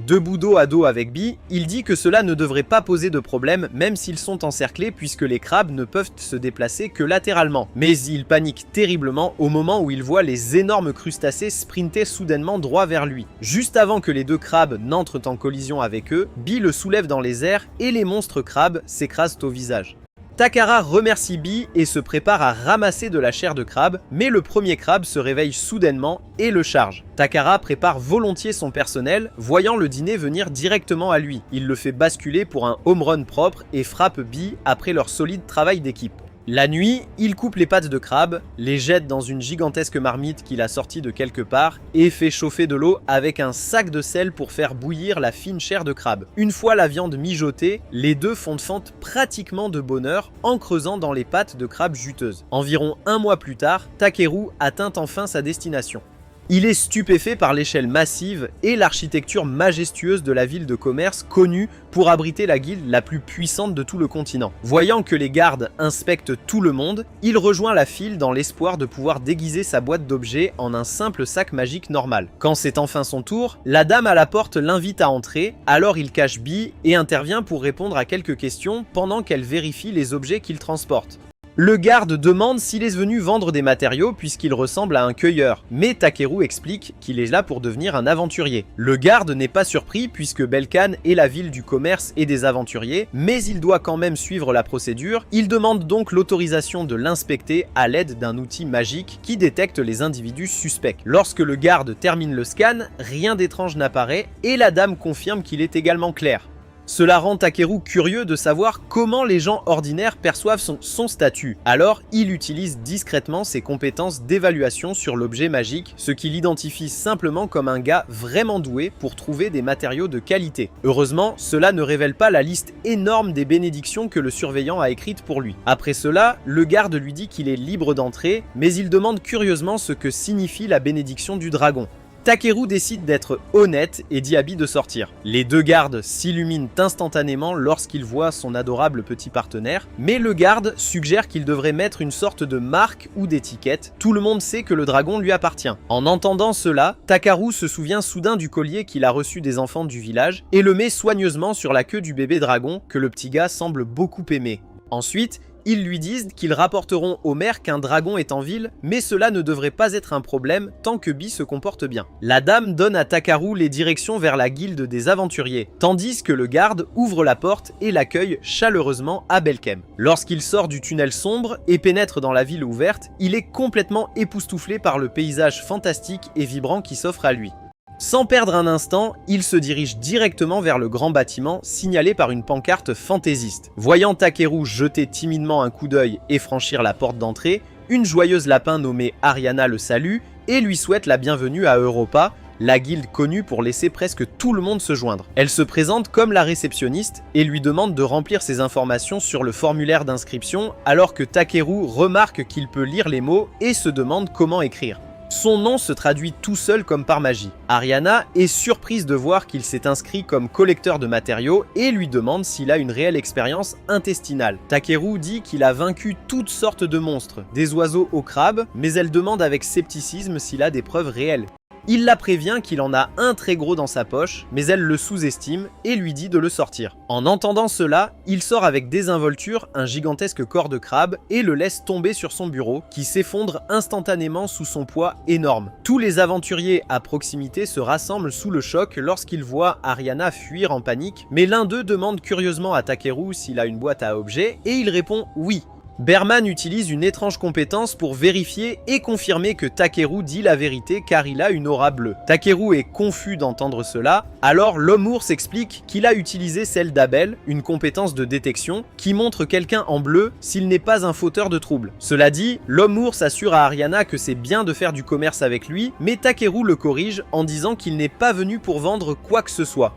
Debout dos à dos avec Bee, il dit que cela ne devrait pas poser de problème même s'ils sont encerclés puisque les crabes ne peuvent se déplacer que latéralement. Mais il panique terriblement au moment où il voit les énormes crustacés sprinter soudainement droit vers lui. Juste avant que les deux crabes n'entrent en collision avec eux, Bee le soulève dans les airs et les monstres crabes s'écrasent au visage. Takara remercie Bee et se prépare à ramasser de la chair de crabe, mais le premier crabe se réveille soudainement et le charge. Takara prépare volontiers son personnel, voyant le dîner venir directement à lui. Il le fait basculer pour un home run propre et frappe Bee après leur solide travail d'équipe. La nuit, il coupe les pattes de crabe, les jette dans une gigantesque marmite qu'il a sortie de quelque part et fait chauffer de l'eau avec un sac de sel pour faire bouillir la fine chair de crabe. Une fois la viande mijotée, les deux font fente pratiquement de bonheur en creusant dans les pattes de crabe juteuses. Environ un mois plus tard, Takeru atteint enfin sa destination. Il est stupéfait par l'échelle massive et l'architecture majestueuse de la ville de commerce connue pour abriter la guilde la plus puissante de tout le continent. Voyant que les gardes inspectent tout le monde, il rejoint la file dans l'espoir de pouvoir déguiser sa boîte d'objets en un simple sac magique normal. Quand c'est enfin son tour, la dame à la porte l'invite à entrer, alors il cache Bee et intervient pour répondre à quelques questions pendant qu'elle vérifie les objets qu'il transporte. Le garde demande s'il est venu vendre des matériaux puisqu'il ressemble à un cueilleur, mais Takeru explique qu'il est là pour devenir un aventurier. Le garde n'est pas surpris puisque Belcan est la ville du commerce et des aventuriers, mais il doit quand même suivre la procédure. Il demande donc l'autorisation de l'inspecter à l'aide d'un outil magique qui détecte les individus suspects. Lorsque le garde termine le scan, rien d'étrange n'apparaît et la dame confirme qu'il est également clair. Cela rend Takeru curieux de savoir comment les gens ordinaires perçoivent son statut. Alors, il utilise discrètement ses compétences d'évaluation sur l'objet magique, ce qui l'identifie simplement comme un gars vraiment doué pour trouver des matériaux de qualité. Heureusement, cela ne révèle pas la liste énorme des bénédictions que le surveillant a écrites pour lui. Après cela, le garde lui dit qu'il est libre d'entrer, mais il demande curieusement ce que signifie la bénédiction du dragon. Takeru décide d'être honnête et dit à Bee de sortir. Les deux gardes s'illuminent instantanément lorsqu'ils voient son adorable petit partenaire, mais le garde suggère qu'il devrait mettre une sorte de marque ou d'étiquette. Tout le monde sait que le dragon lui appartient. En entendant cela, Takeru se souvient soudain du collier qu'il a reçu des enfants du village et le met soigneusement sur la queue du bébé dragon que le petit gars semble beaucoup aimer. Ensuite, ils lui disent qu'ils rapporteront au maire qu'un dragon est en ville, mais cela ne devrait pas être un problème tant que Bee se comporte bien. La dame donne à Takeru les directions vers la guilde des aventuriers, tandis que le garde ouvre la porte et l'accueille chaleureusement à Belkem. Lorsqu'il sort du tunnel sombre et pénètre dans la ville ouverte, il est complètement époustouflé par le paysage fantastique et vibrant qui s'offre à lui. Sans perdre un instant, il se dirige directement vers le grand bâtiment signalé par une pancarte fantaisiste. Voyant Takeru jeter timidement un coup d'œil et franchir la porte d'entrée, une joyeuse lapin nommée Ariana le salue et lui souhaite la bienvenue à Europa, la guilde connue pour laisser presque tout le monde se joindre. Elle se présente comme la réceptionniste et lui demande de remplir ses informations sur le formulaire d'inscription alors que Takeru remarque qu'il peut lire les mots et se demande comment écrire. Son nom se traduit tout seul comme par magie. Ariana est surprise de voir qu'il s'est inscrit comme collecteur de matériaux et lui demande s'il a une réelle expérience intestinale. Takeru dit qu'il a vaincu toutes sortes de monstres, des oiseaux aux crabes, mais elle demande avec scepticisme s'il a des preuves réelles. Il la prévient qu'il en a un très gros dans sa poche, mais elle le sous-estime et lui dit de le sortir. En entendant cela, il sort avec désinvolture un gigantesque corps de crabe et le laisse tomber sur son bureau, qui s'effondre instantanément sous son poids énorme. Tous les aventuriers à proximité se rassemblent sous le choc lorsqu'ils voient Ariana fuir en panique, mais l'un d'eux demande curieusement à Takeru s'il a une boîte à objets et il répond oui. Berman utilise une étrange compétence pour vérifier et confirmer que Takeru dit la vérité car il a une aura bleue. Takeru est confus d'entendre cela, alors l'homme ours explique qu'il a utilisé celle d'Abel, une compétence de détection, qui montre quelqu'un en bleu s'il n'est pas un fauteur de troubles. Cela dit, l'homme ours assure à Ariana que c'est bien de faire du commerce avec lui, mais Takeru le corrige en disant qu'il n'est pas venu pour vendre quoi que ce soit.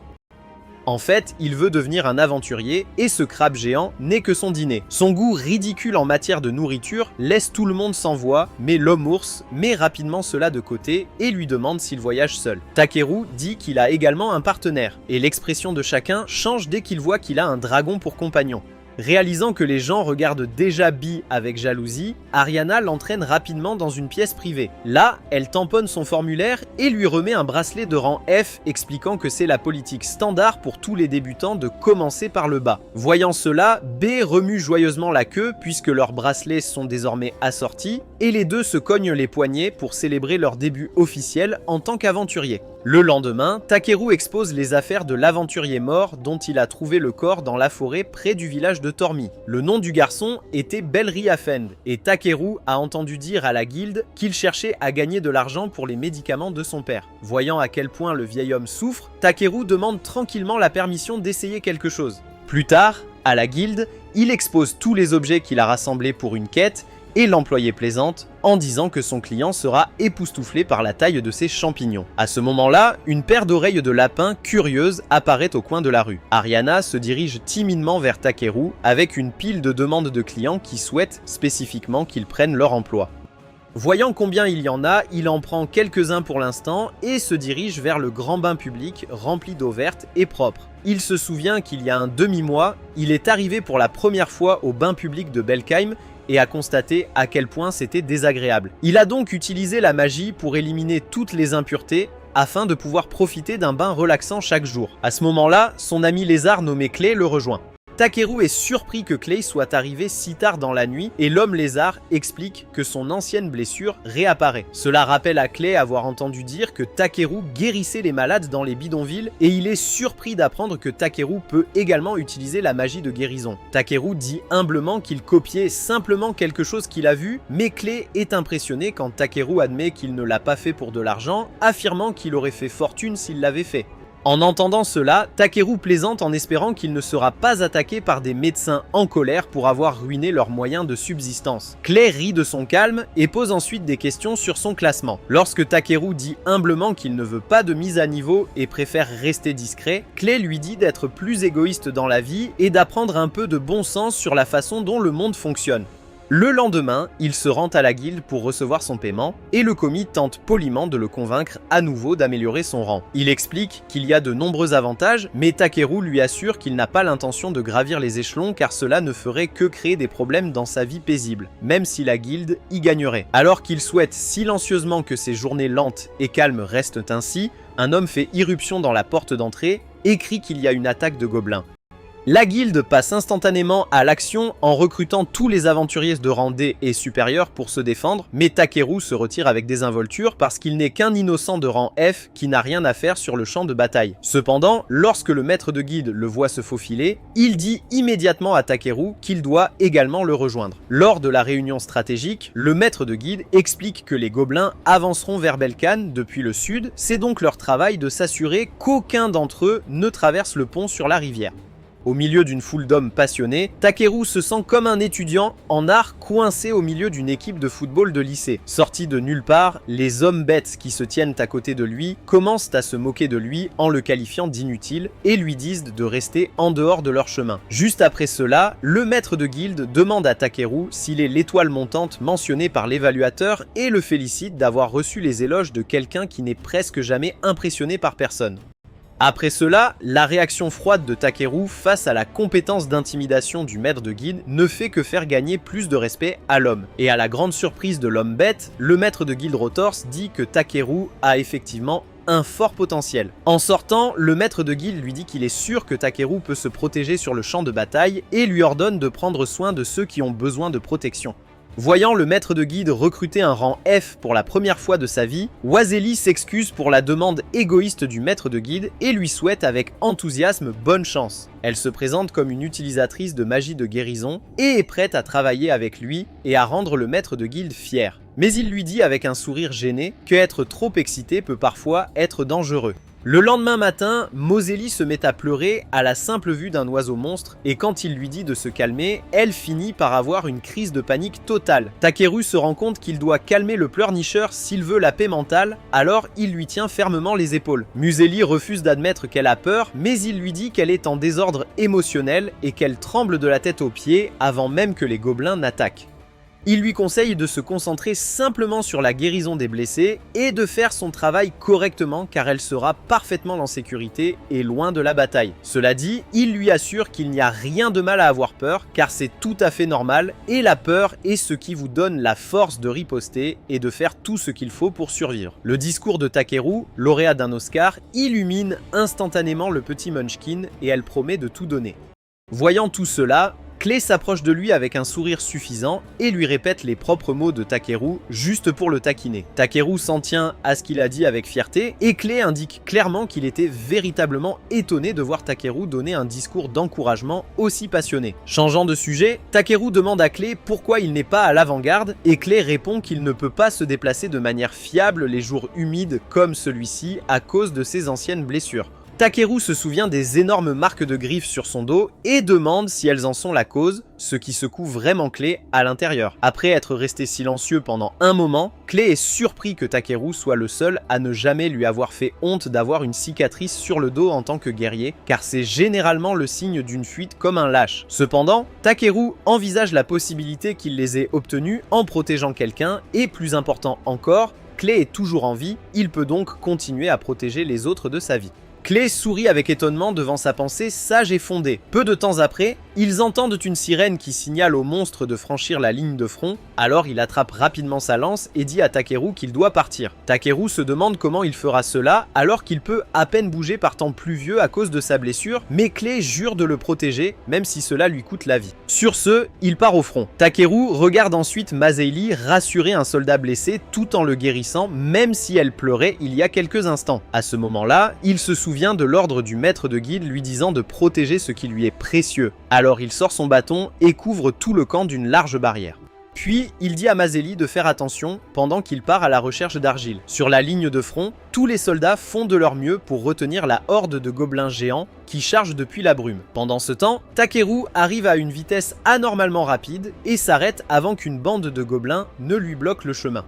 En fait, il veut devenir un aventurier et ce crabe géant n'est que son dîner. Son goût ridicule en matière de nourriture laisse tout le monde sans voix, mais l'homme ours met rapidement cela de côté et lui demande s'il voyage seul. Takeru dit qu'il a également un partenaire, et l'expression de chacun change dès qu'il voit qu'il a un dragon pour compagnon. Réalisant que les gens regardent déjà Bee avec jalousie, Ariana l'entraîne rapidement dans une pièce privée. Là, elle tamponne son formulaire et lui remet un bracelet de rang F expliquant que c'est la politique standard pour tous les débutants de commencer par le bas. Voyant cela, B remue joyeusement la queue puisque leurs bracelets sont désormais assortis et les deux se cognent les poignets pour célébrer leur début officiel en tant qu'aventurier. Le lendemain, Takeru expose les affaires de l'aventurier mort dont il a trouvé le corps dans la forêt près du village de Tormi. Le nom du garçon était Belriafend et Takeru a entendu dire à la guilde qu'il cherchait à gagner de l'argent pour les médicaments de son père. Voyant à quel point le vieil homme souffre, Takeru demande tranquillement la permission d'essayer quelque chose. Plus tard, à la guilde, il expose tous les objets qu'il a rassemblés pour une quête et l'employé plaisante en disant que son client sera époustouflé par la taille de ses champignons. À ce moment-là, une paire d'oreilles de lapin curieuse apparaît au coin de la rue. Ariana se dirige timidement vers Takeru avec une pile de demandes de clients qui souhaitent spécifiquement qu'ils prennent leur emploi. Voyant combien il y en a, il en prend quelques-uns pour l'instant et se dirige vers le grand bain public rempli d'eau verte et propre. Il se souvient qu'il y a un demi-mois, il est arrivé pour la première fois au bain public de Belkheim et a constaté à quel point c'était désagréable. Il a donc utilisé la magie pour éliminer toutes les impuretés afin de pouvoir profiter d'un bain relaxant chaque jour. À ce moment-là, son ami lézard nommé Clay le rejoint. Takeru est surpris que Clay soit arrivé si tard dans la nuit et l'homme lézard explique que son ancienne blessure réapparaît. Cela rappelle à Clay avoir entendu dire que Takeru guérissait les malades dans les bidonvilles et il est surpris d'apprendre que Takeru peut également utiliser la magie de guérison. Takeru dit humblement qu'il copiait simplement quelque chose qu'il a vu, mais Clay est impressionné quand Takeru admet qu'il ne l'a pas fait pour de l'argent, affirmant qu'il aurait fait fortune s'il l'avait fait. En entendant cela, Takeru plaisante en espérant qu'il ne sera pas attaqué par des médecins en colère pour avoir ruiné leurs moyens de subsistance. Clay rit de son calme et pose ensuite des questions sur son classement. Lorsque Takeru dit humblement qu'il ne veut pas de mise à niveau et préfère rester discret, Clay lui dit d'être plus égoïste dans la vie et d'apprendre un peu de bon sens sur la façon dont le monde fonctionne. Le lendemain, il se rend à la guilde pour recevoir son paiement et le commis tente poliment de le convaincre à nouveau d'améliorer son rang. Il explique qu'il y a de nombreux avantages, mais Takeru lui assure qu'il n'a pas l'intention de gravir les échelons car cela ne ferait que créer des problèmes dans sa vie paisible, même si la guilde y gagnerait. Alors qu'il souhaite silencieusement que ses journées lentes et calmes restent ainsi, un homme fait irruption dans la porte d'entrée et crie qu'il y a une attaque de gobelins. La guilde passe instantanément à l'action en recrutant tous les aventuriers de rang D et supérieur pour se défendre, mais Takeru se retire avec désinvolture parce qu'il n'est qu'un innocent de rang F qui n'a rien à faire sur le champ de bataille. Cependant, lorsque le maître de guilde le voit se faufiler, il dit immédiatement à Takeru qu'il doit également le rejoindre. Lors de la réunion stratégique, le maître de guilde explique que les gobelins avanceront vers Belkane depuis le sud, c'est donc leur travail de s'assurer qu'aucun d'entre eux ne traverse le pont sur la rivière. Au milieu d'une foule d'hommes passionnés, Takeru se sent comme un étudiant en art coincé au milieu d'une équipe de football de lycée. Sorti de nulle part, les hommes bêtes qui se tiennent à côté de lui commencent à se moquer de lui en le qualifiant d'inutile et lui disent de rester en dehors de leur chemin. Juste après cela, le maître de guilde demande à Takeru s'il est l'étoile montante mentionnée par l'évaluateur et le félicite d'avoir reçu les éloges de quelqu'un qui n'est presque jamais impressionné par personne. Après cela, la réaction froide de Takeru face à la compétence d'intimidation du maître de guilde ne fait que faire gagner plus de respect à l'homme. Et à la grande surprise de l'homme bête, le maître de guilde Rotors dit que Takeru a effectivement un fort potentiel. En sortant, le maître de guilde lui dit qu'il est sûr que Takeru peut se protéger sur le champ de bataille et lui ordonne de prendre soin de ceux qui ont besoin de protection. Voyant le maître de guilde recruter un rang F pour la première fois de sa vie, Wazeli s'excuse pour la demande égoïste du maître de guilde et lui souhaite avec enthousiasme bonne chance. Elle se présente comme une utilisatrice de magie de guérison et est prête à travailler avec lui et à rendre le maître de guilde fier. Mais il lui dit avec un sourire gêné que être trop excité peut parfois être dangereux. Le lendemain matin, Moseli se met à pleurer à la simple vue d'un oiseau monstre et quand il lui dit de se calmer, elle finit par avoir une crise de panique totale. Takeru se rend compte qu'il doit calmer le pleurnicheur s'il veut la paix mentale, alors il lui tient fermement les épaules. Museli refuse d'admettre qu'elle a peur, mais il lui dit qu'elle est en désordre émotionnel et qu'elle tremble de la tête aux pieds avant même que les gobelins n'attaquent. Il lui conseille de se concentrer simplement sur la guérison des blessés et de faire son travail correctement car elle sera parfaitement en sécurité et loin de la bataille. Cela dit, il lui assure qu'il n'y a rien de mal à avoir peur car c'est tout à fait normal et la peur est ce qui vous donne la force de riposter et de faire tout ce qu'il faut pour survivre. Le discours de Takeru, lauréat d'un Oscar, illumine instantanément le petit Munchkin et elle promet de tout donner. Voyant tout cela, Clay s'approche de lui avec un sourire suffisant et lui répète les propres mots de Takeru juste pour le taquiner. Takeru s'en tient à ce qu'il a dit avec fierté et Clay indique clairement qu'il était véritablement étonné de voir Takeru donner un discours d'encouragement aussi passionné. Changeant de sujet, Takeru demande à Clay pourquoi il n'est pas à l'avant-garde et Clay répond qu'il ne peut pas se déplacer de manière fiable les jours humides comme celui-ci à cause de ses anciennes blessures. Takeru se souvient des énormes marques de griffes sur son dos et demande si elles en sont la cause, ce qui secoue vraiment Clay à l'intérieur. Après être resté silencieux pendant un moment, Clay est surpris que Takeru soit le seul à ne jamais lui avoir fait honte d'avoir une cicatrice sur le dos en tant que guerrier, car c'est généralement le signe d'une fuite comme un lâche. Cependant, Takeru envisage la possibilité qu'il les ait obtenues en protégeant quelqu'un et, plus important encore, Clay est toujours en vie, il peut donc continuer à protéger les autres de sa vie. Clay sourit avec étonnement devant sa pensée sage et fondée. Peu de temps après, ils entendent une sirène qui signale au monstre de franchir la ligne de front, alors il attrape rapidement sa lance et dit à Takeru qu'il doit partir. Takeru se demande comment il fera cela alors qu'il peut à peine bouger par temps pluvieux à cause de sa blessure, mais Clay jure de le protéger, même si cela lui coûte la vie. Sur ce, il part au front. Takeru regarde ensuite Masaeli rassurer un soldat blessé tout en le guérissant, même si elle pleurait il y a quelques instants. À ce moment-là, il se souvient de l'ordre du maître de guilde lui disant de protéger ce qui lui est précieux. Alors il sort son bâton et couvre tout le camp d'une large barrière. Puis il dit à Mazeli de faire attention pendant qu'il part à la recherche d'argile. Sur la ligne de front, tous les soldats font de leur mieux pour retenir la horde de gobelins géants qui chargent depuis la brume. Pendant ce temps, Takeru arrive à une vitesse anormalement rapide et s'arrête avant qu'une bande de gobelins ne lui bloque le chemin.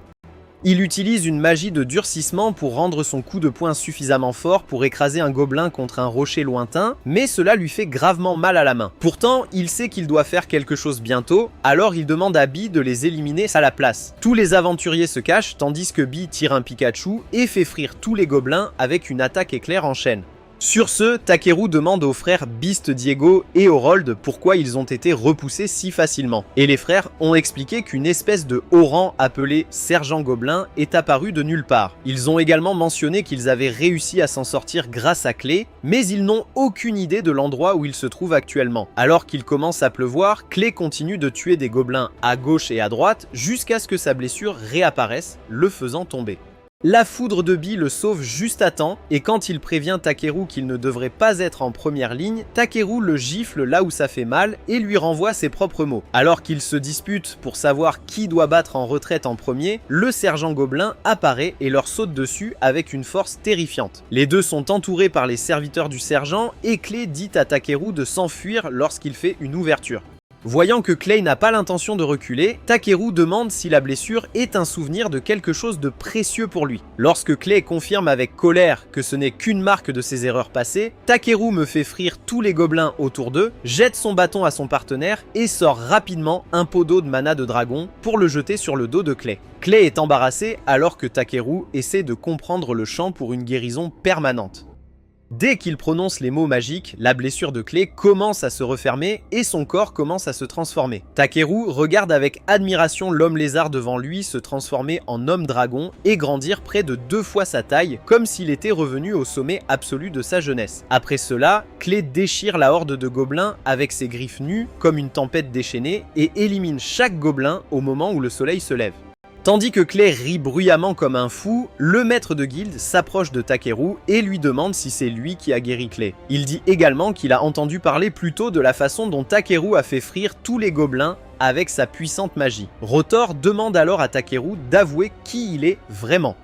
Il utilise une magie de durcissement pour rendre son coup de poing suffisamment fort pour écraser un gobelin contre un rocher lointain, mais cela lui fait gravement mal à la main. Pourtant, il sait qu'il doit faire quelque chose bientôt, alors il demande à Bee de les éliminer à la place. Tous les aventuriers se cachent tandis que Bee tire un Pikachu et fait frire tous les gobelins avec une attaque éclair en chaîne. Sur ce, Takeru demande aux frères Beast Diego et Harold pourquoi ils ont été repoussés si facilement. Et les frères ont expliqué qu'une espèce de haut-rang appelé Sergent Gobelin est apparu de nulle part. Ils ont également mentionné qu'ils avaient réussi à s'en sortir grâce à Clay, mais ils n'ont aucune idée de l'endroit où ils se trouvent actuellement. Alors qu'il commence à pleuvoir, Clay continue de tuer des gobelins à gauche et à droite jusqu'à ce que sa blessure réapparaisse, le faisant tomber. La foudre de Bee le sauve juste à temps, et quand il prévient Takeru qu'il ne devrait pas être en première ligne, Takeru le gifle là où ça fait mal et lui renvoie ses propres mots. Alors qu'ils se disputent pour savoir qui doit battre en retraite en premier, le sergent gobelin apparaît et leur saute dessus avec une force terrifiante. Les deux sont entourés par les serviteurs du sergent et Clay dit à Takeru de s'enfuir lorsqu'il fait une ouverture. Voyant que Clay n'a pas l'intention de reculer, Takeru demande si la blessure est un souvenir de quelque chose de précieux pour lui. Lorsque Clay confirme avec colère que ce n'est qu'une marque de ses erreurs passées, Takeru me fait frire tous les gobelins autour d'eux, jette son bâton à son partenaire et sort rapidement un pot d'eau de mana de dragon pour le jeter sur le dos de Clay. Clay est embarrassé alors que Takeru essaie de comprendre le chant pour une guérison permanente. Dès qu'il prononce les mots magiques, la blessure de Clay commence à se refermer et son corps commence à se transformer. Takeru regarde avec admiration l'homme lézard devant lui se transformer en homme dragon et grandir près de 2 fois sa taille, comme s'il était revenu au sommet absolu de sa jeunesse. Après cela, Clay déchire la horde de gobelins avec ses griffes nues comme une tempête déchaînée et élimine chaque gobelin au moment où le soleil se lève. Tandis que Clay rit bruyamment comme un fou, le maître de guilde s'approche de Takeru et lui demande si c'est lui qui a guéri Clay. Il dit également qu'il a entendu parler plus tôt de la façon dont Takeru a fait frire tous les gobelins avec sa puissante magie. Rotor demande alors à Takeru d'avouer qui il est vraiment.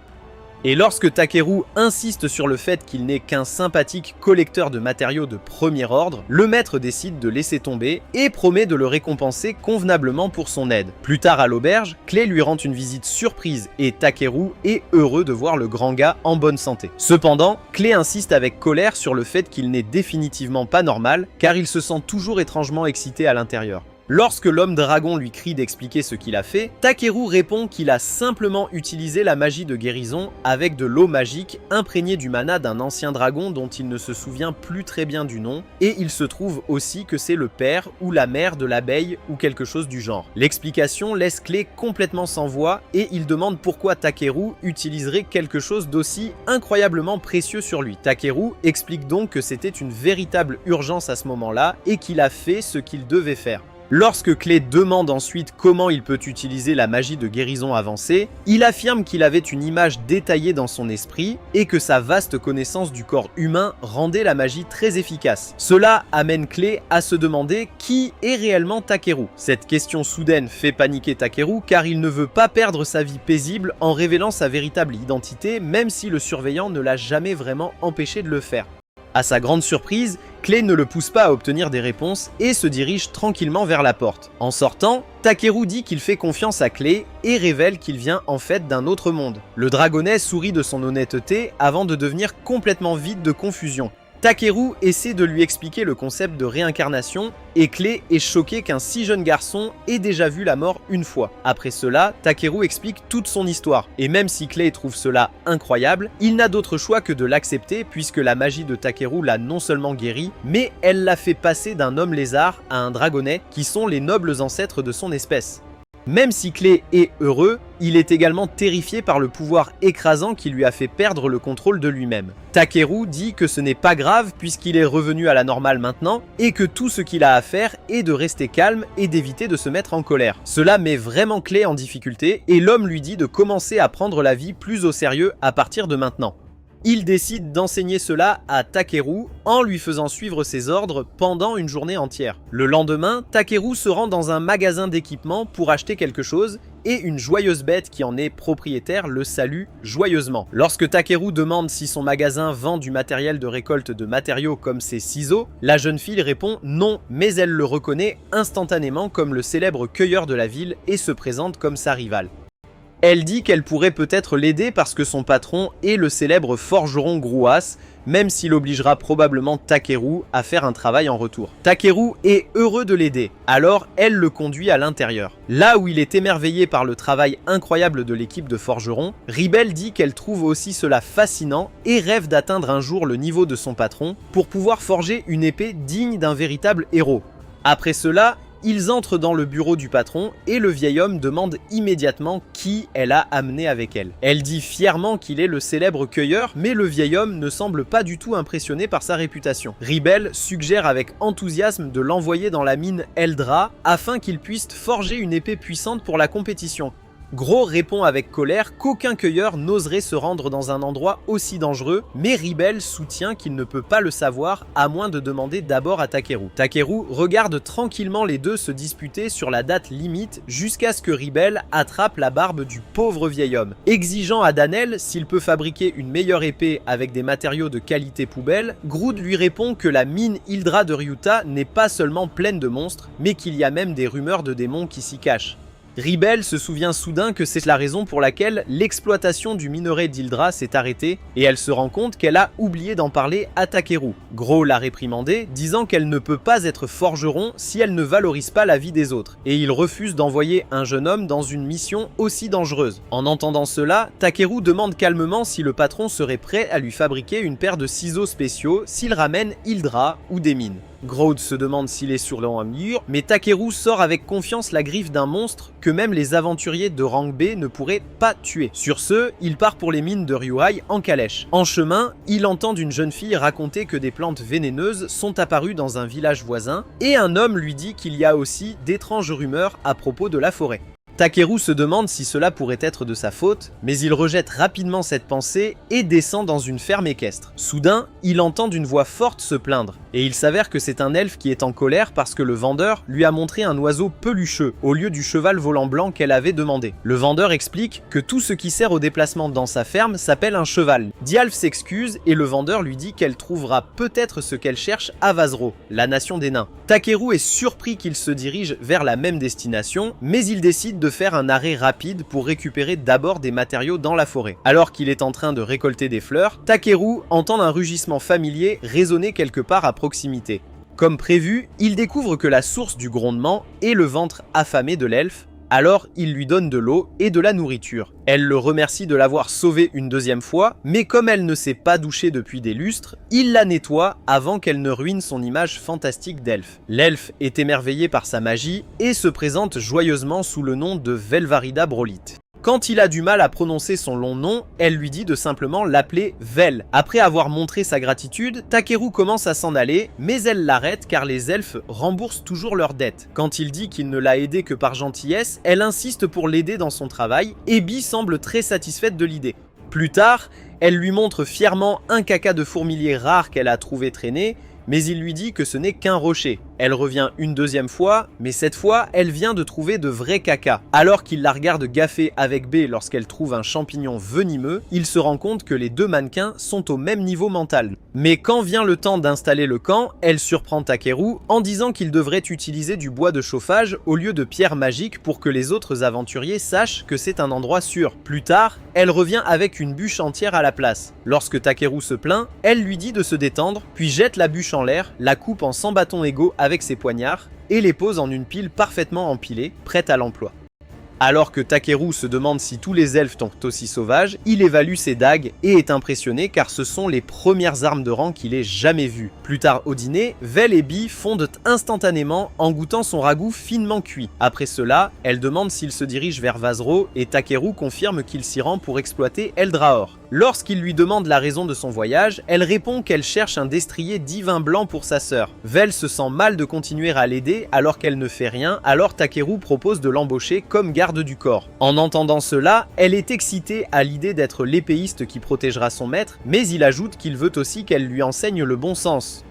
Et lorsque Takeru insiste sur le fait qu'il n'est qu'un sympathique collecteur de matériaux de premier ordre, le maître décide de laisser tomber et promet de le récompenser convenablement pour son aide. Plus tard à l'auberge, Clay lui rend une visite surprise et Takeru est heureux de voir le grand gars en bonne santé. Cependant, Clay insiste avec colère sur le fait qu'il n'est définitivement pas normal car il se sent toujours étrangement excité à l'intérieur. Lorsque l'homme dragon lui crie d'expliquer ce qu'il a fait, Takeru répond qu'il a simplement utilisé la magie de guérison avec de l'eau magique imprégnée du mana d'un ancien dragon dont il ne se souvient plus très bien du nom, et il se trouve aussi que c'est le père ou la mère de l'abeille ou quelque chose du genre. L'explication laisse Clay complètement sans voix et il demande pourquoi Takeru utiliserait quelque chose d'aussi incroyablement précieux sur lui. Takeru explique donc que c'était une véritable urgence à ce moment-là et qu'il a fait ce qu'il devait faire. Lorsque Clay demande ensuite comment il peut utiliser la magie de guérison avancée, il affirme qu'il avait une image détaillée dans son esprit et que sa vaste connaissance du corps humain rendait la magie très efficace. Cela amène Clay à se demander qui est réellement Takeru. Cette question soudaine fait paniquer Takeru car il ne veut pas perdre sa vie paisible en révélant sa véritable identité, même si le surveillant ne l'a jamais vraiment empêché de le faire. À sa grande surprise, Clay ne le pousse pas à obtenir des réponses et se dirige tranquillement vers la porte. En sortant, Takeru dit qu'il fait confiance à Clay et révèle qu'il vient en fait d'un autre monde. Le dragonnet sourit de son honnêteté avant de devenir complètement vide de confusion. Takeru essaie de lui expliquer le concept de réincarnation et Clay est choqué qu'un si jeune garçon ait déjà vu la mort une fois. Après cela, Takeru explique toute son histoire et même si Clay trouve cela incroyable, il n'a d'autre choix que de l'accepter puisque la magie de Takeru l'a non seulement guéri, mais elle l'a fait passer d'un homme lézard à un dragonnet qui sont les nobles ancêtres de son espèce. Même si Clay est heureux, il est également terrifié par le pouvoir écrasant qui lui a fait perdre le contrôle de lui-même. Takeru dit que ce n'est pas grave puisqu'il est revenu à la normale maintenant et que tout ce qu'il a à faire est de rester calme et d'éviter de se mettre en colère. Cela met vraiment Clay en difficulté et l'homme lui dit de commencer à prendre la vie plus au sérieux à partir de maintenant. Il décide d'enseigner cela à Takeru en lui faisant suivre ses ordres pendant une journée entière. Le lendemain, Takeru se rend dans un magasin d'équipement pour acheter quelque chose et une joyeuse bête qui en est propriétaire le salue joyeusement. Lorsque Takeru demande si son magasin vend du matériel de récolte de matériaux comme ses ciseaux, la jeune fille répond non, mais elle le reconnaît instantanément comme le célèbre cueilleur de la ville et se présente comme sa rivale. Elle dit qu'elle pourrait peut-être l'aider parce que son patron est le célèbre forgeron Gruas, même s'il obligera probablement Takeru à faire un travail en retour. Takeru est heureux de l'aider, alors elle le conduit à l'intérieur. Là où il est émerveillé par le travail incroyable de l'équipe de forgerons, Ribelle dit qu'elle trouve aussi cela fascinant et rêve d'atteindre un jour le niveau de son patron pour pouvoir forger une épée digne d'un véritable héros. Après cela, ils entrent dans le bureau du patron et le vieil homme demande immédiatement qui elle a amené avec elle. Elle dit fièrement qu'il est le célèbre cueilleur, mais le vieil homme ne semble pas du tout impressionné par sa réputation. Ribelle suggère avec enthousiasme de l'envoyer dans la mine Eldra afin qu'il puisse forger une épée puissante pour la compétition. Gros répond avec colère qu'aucun cueilleur n'oserait se rendre dans un endroit aussi dangereux, mais Ribelle soutient qu'il ne peut pas le savoir à moins de demander d'abord à Takeru. Takeru regarde tranquillement les deux se disputer sur la date limite jusqu'à ce que Ribelle attrape la barbe du pauvre vieil homme. Exigeant à Danel s'il peut fabriquer une meilleure épée avec des matériaux de qualité poubelle, Grood lui répond que la mine Hildra de Ryuta n'est pas seulement pleine de monstres, mais qu'il y a même des rumeurs de démons qui s'y cachent. Ribelle se souvient soudain que c'est la raison pour laquelle l'exploitation du minerai d'Hildra s'est arrêtée et elle se rend compte qu'elle a oublié d'en parler à Takeru. Gros l'a réprimandée, disant qu'elle ne peut pas être forgeron si elle ne valorise pas la vie des autres, et il refuse d'envoyer un jeune homme dans une mission aussi dangereuse. En entendant cela, Takeru demande calmement si le patron serait prêt à lui fabriquer une paire de ciseaux spéciaux s'il ramène Hildra ou des mines. Grodd se demande s'il est sur le mur, mais Takeru sort avec confiance la griffe d'un monstre que même les aventuriers de rang B ne pourraient pas tuer. Sur ce, il part pour les mines de Ryuhai en calèche. En chemin, il entend une jeune fille raconter que des plantes vénéneuses sont apparues dans un village voisin, et un homme lui dit qu'il y a aussi d'étranges rumeurs à propos de la forêt. Takeru se demande si cela pourrait être de sa faute, mais il rejette rapidement cette pensée et descend dans une ferme équestre. Soudain, il entend une voix forte se plaindre, et il s'avère que c'est un elfe qui est en colère parce que le vendeur lui a montré un oiseau pelucheux au lieu du cheval volant blanc qu'elle avait demandé. Le vendeur explique que tout ce qui sert au déplacement dans sa ferme s'appelle un cheval. Dialf s'excuse et le vendeur lui dit qu'elle trouvera peut-être ce qu'elle cherche à Vazro, la nation des nains. Takeru est surpris qu'il se dirige vers la même destination, mais il décide de faire un arrêt rapide pour récupérer d'abord des matériaux dans la forêt. Alors qu'il est en train de récolter des fleurs, Takeru entend un rugissement familier résonner quelque part à proximité. Comme prévu, il découvre que la source du grondement est le ventre affamé de l'elfe, alors il lui donne de l'eau et de la nourriture. Elle le remercie de l'avoir sauvée une deuxième fois, mais comme elle ne s'est pas douchée depuis des lustres, il la nettoie avant qu'elle ne ruine son image fantastique d'elfe. L'elfe est émerveillé par sa magie et se présente joyeusement sous le nom de Velvarida Brolith. Quand il a du mal à prononcer son long nom, elle lui dit de simplement l'appeler Vel. Après avoir montré sa gratitude, Takeru commence à s'en aller, mais elle l'arrête car les elfes remboursent toujours leurs dettes. Quand il dit qu'il ne l'a aidée que par gentillesse, elle insiste pour l'aider dans son travail, et Bee semble très satisfaite de l'idée. Plus tard, elle lui montre fièrement un caca de fourmilier rare qu'elle a trouvé traîner, mais il lui dit que ce n'est qu'un rocher. Elle revient une deuxième fois, mais cette fois, elle vient de trouver de vrais caca. Alors qu'il la regarde gaffer avec B lorsqu'elle trouve un champignon venimeux, il se rend compte que les deux mannequins sont au même niveau mental. Mais quand vient le temps d'installer le camp, elle surprend Takeru en disant qu'il devrait utiliser du bois de chauffage au lieu de pierres magiques pour que les autres aventuriers sachent que c'est un endroit sûr. Plus tard, elle revient avec une bûche entière à la place. Lorsque Takeru se plaint, elle lui dit de se détendre, puis jette la bûche en l'air, la coupe en 100 bâtons égaux avec ses poignards et les pose en une pile parfaitement empilée, prête à l'emploi. Alors que Takeru se demande si tous les elfes sont aussi sauvages, il évalue ses dagues et est impressionné car ce sont les premières armes de rang qu'il ait jamais vues. Plus tard au dîner, Vel et Bee fondent instantanément en goûtant son ragoût finement cuit. Après cela, elle demande s'il se dirige vers Vazro et Takeru confirme qu'il s'y rend pour exploiter Eldrahor. Lorsqu'il lui demande la raison de son voyage, elle répond qu'elle cherche un destrier divin blanc pour sa sœur. Vel se sent mal de continuer à l'aider alors qu'elle ne fait rien, alors Takeru propose de l'embaucher comme garde garde du corps. En entendant cela, elle est excitée à l'idée d'être l'épéiste qui protégera son maître, mais il ajoute qu'il veut aussi qu'elle lui enseigne le bon sens.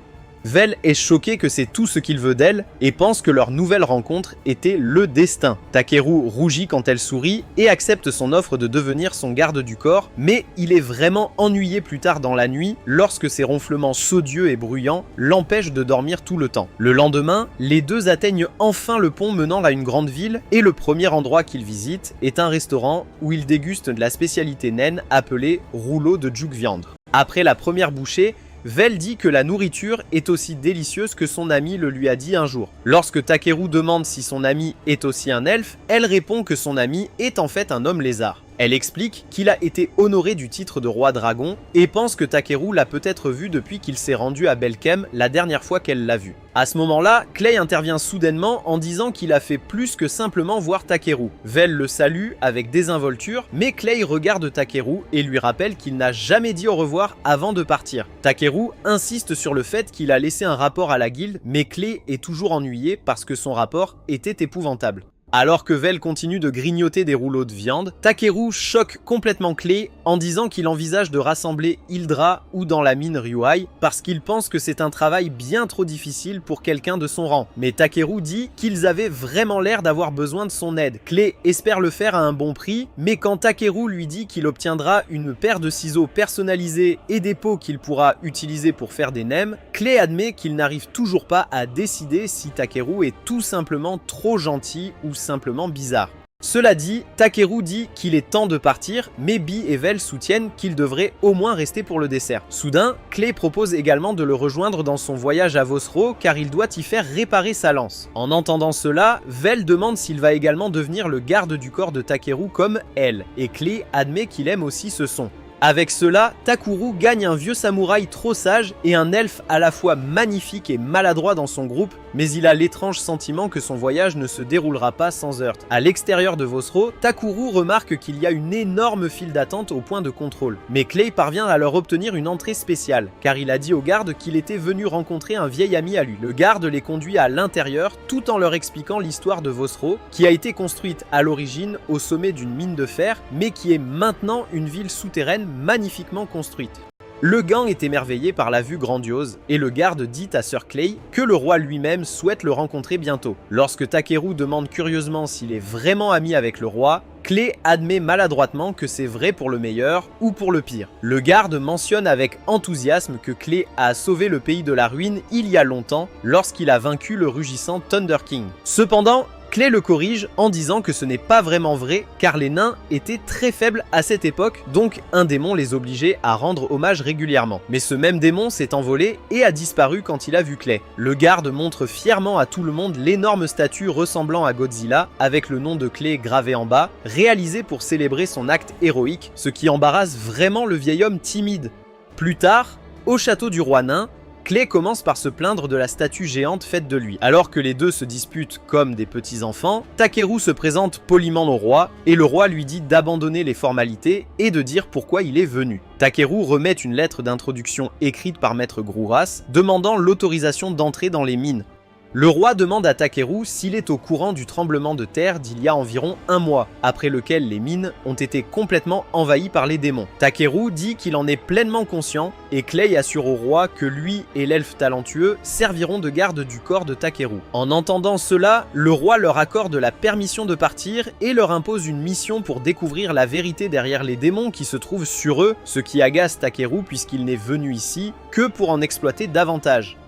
Vel est choqué que c'est tout ce qu'il veut d'elle et pense que leur nouvelle rencontre était le destin. Takeru rougit quand elle sourit et accepte son offre de devenir son garde du corps, mais il est vraiment ennuyé plus tard dans la nuit lorsque ses ronflements sodieux et bruyants l'empêchent de dormir tout le temps. Le lendemain, les deux atteignent enfin le pont menant à une grande ville et le premier endroit qu'ils visitent est un restaurant où ils dégustent de la spécialité naine appelée rouleau de juk viande. Après la première bouchée, Vel dit que la nourriture est aussi délicieuse que son ami le lui a dit un jour. Lorsque Takeru demande si son ami est aussi un elfe, elle répond que son ami est en fait un homme lézard. Elle explique qu'il a été honoré du titre de roi dragon et pense que Takeru l'a peut-être vu depuis qu'il s'est rendu à Belkem la dernière fois qu'elle l'a vu. À ce moment-là, Clay intervient soudainement en disant qu'il a fait plus que simplement voir Takeru. Vel le salue avec désinvolture, mais Clay regarde Takeru et lui rappelle qu'il n'a jamais dit au revoir avant de partir. Takeru insiste sur le fait qu'il a laissé un rapport à la guilde, mais Clay est toujours ennuyé parce que son rapport était épouvantable. Alors que Vel continue de grignoter des rouleaux de viande, Takeru choque complètement Clay en disant qu'il envisage de rassembler Hildra ou dans la mine Ryuai parce qu'il pense que c'est un travail bien trop difficile pour quelqu'un de son rang. Mais Takeru dit qu'ils avaient vraiment l'air d'avoir besoin de son aide. Clay espère le faire à un bon prix, mais quand Takeru lui dit qu'il obtiendra une paire de ciseaux personnalisés et des pots qu'il pourra utiliser pour faire des nems, Clay admet qu'il n'arrive toujours pas à décider si Takeru est tout simplement trop gentil ou simplement bizarre. Cela dit, Takeru dit qu'il est temps de partir, mais Bee et Vel soutiennent qu'il devrait au moins rester pour le dessert. Soudain, Clay propose également de le rejoindre dans son voyage à Vosro car il doit y faire réparer sa lance. En entendant cela, Vel demande s'il va également devenir le garde du corps de Takeru comme elle, et Clay admet qu'il aime aussi ce son. Avec cela, Takeru gagne un vieux samouraï trop sage et un elfe à la fois magnifique et maladroit dans son groupe, mais il a l'étrange sentiment que son voyage ne se déroulera pas sans heurts. À l'extérieur de Vosro, Takeru remarque qu'il y a une énorme file d'attente au point de contrôle, mais Clay parvient à leur obtenir une entrée spéciale, car il a dit au garde qu'il était venu rencontrer un vieil ami à lui. Le garde les conduit à l'intérieur tout en leur expliquant l'histoire de Vosro, qui a été construite à l'origine au sommet d'une mine de fer, mais qui est maintenant une ville souterraine magnifiquement construite. Le gang est émerveillé par la vue grandiose et le garde dit à Sir Clay que le roi lui-même souhaite le rencontrer bientôt. Lorsque Takeru demande curieusement s'il est vraiment ami avec le roi, Clay admet maladroitement que c'est vrai pour le meilleur ou pour le pire. Le garde mentionne avec enthousiasme que Clay a sauvé le pays de la ruine il y a longtemps lorsqu'il a vaincu le rugissant Thunder King. Cependant, Clay le corrige en disant que ce n'est pas vraiment vrai car les nains étaient très faibles à cette époque, donc un démon les obligeait à rendre hommage régulièrement. Mais ce même démon s'est envolé et a disparu quand il a vu Clay. Le garde montre fièrement à tout le monde l'énorme statue ressemblant à Godzilla avec le nom de Clay gravé en bas, réalisé pour célébrer son acte héroïque, ce qui embarrasse vraiment le vieil homme timide. Plus tard, au château du roi nain, Clay commence par se plaindre de la statue géante faite de lui. Alors que les deux se disputent comme des petits enfants, Takeru se présente poliment au roi et le roi lui dit d'abandonner les formalités et de dire pourquoi il est venu. Takeru remet une lettre d'introduction écrite par Maître Grouras demandant l'autorisation d'entrer dans les mines. Le roi demande à Takeru s'il est au courant du tremblement de terre d'il y a environ un mois, après lequel les mines ont été complètement envahies par les démons. Takeru dit qu'il en est pleinement conscient et Clay assure au roi que lui et l'elfe talentueux serviront de garde du corps de Takeru. En entendant cela, le roi leur accorde la permission de partir et leur impose une mission pour découvrir la vérité derrière les démons qui se trouvent sur eux, ce qui agace Takeru puisqu'il n'est venu ici que pour en exploiter davantage.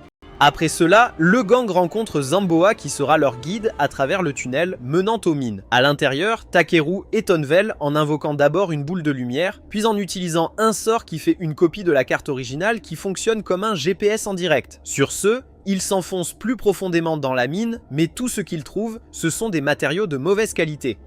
Après cela, le gang rencontre Zamboa qui sera leur guide à travers le tunnel menant aux mines. À l'intérieur, Takeru étonne Vel en invoquant d'abord une boule de lumière, puis en utilisant un sort qui fait une copie de la carte originale qui fonctionne comme un GPS en direct. Sur ce, il s'enfonce plus profondément dans la mine, mais tout ce qu'il trouve, ce sont des matériaux de mauvaise qualité.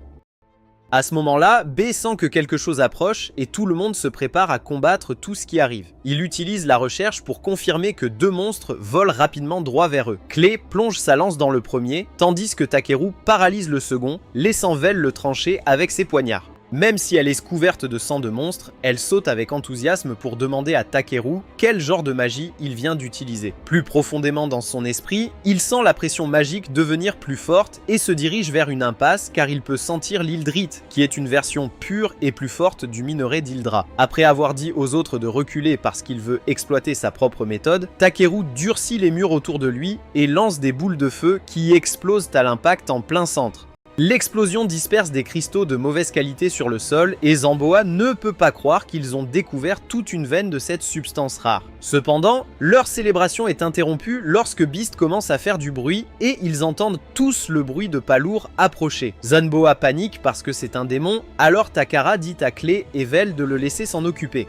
À ce moment-là, B sent que quelque chose approche et tout le monde se prépare à combattre tout ce qui arrive. Il utilise la recherche pour confirmer que deux monstres volent rapidement droit vers eux. Clay plonge sa lance dans le premier, tandis que Takeru paralyse le second, laissant Vel le trancher avec ses poignards. Même si elle est couverte de sang de monstre, elle saute avec enthousiasme pour demander à Takeru quel genre de magie il vient d'utiliser. Plus profondément dans son esprit, il sent la pression magique devenir plus forte et se dirige vers une impasse car il peut sentir l'Ildrite, qui est une version pure et plus forte du minerai d'Ildra. Après avoir dit aux autres de reculer parce qu'il veut exploiter sa propre méthode, Takeru durcit les murs autour de lui et lance des boules de feu qui explosent à l'impact en plein centre. L'explosion disperse des cristaux de mauvaise qualité sur le sol et Zamboa ne peut pas croire qu'ils ont découvert toute une veine de cette substance rare. Cependant, leur célébration est interrompue lorsque Beast commence à faire du bruit et ils entendent tous le bruit de pas lourd approcher. Zamboa panique parce que c'est un démon, alors Takara dit à Clay et Vel de le laisser s'en occuper.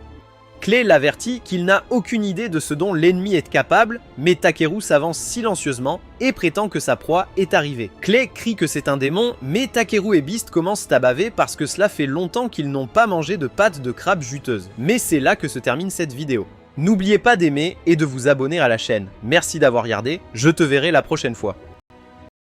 Clay l'avertit qu'il n'a aucune idée de ce dont l'ennemi est capable, mais Takeru s'avance silencieusement et prétend que sa proie est arrivée. Clay crie que c'est un démon, mais Takeru et Beast commencent à baver parce que cela fait longtemps qu'ils n'ont pas mangé de pâtes de crabe juteuses. Mais c'est là que se termine cette vidéo. N'oubliez pas d'aimer et de vous abonner à la chaîne. Merci d'avoir regardé, je te verrai la prochaine fois.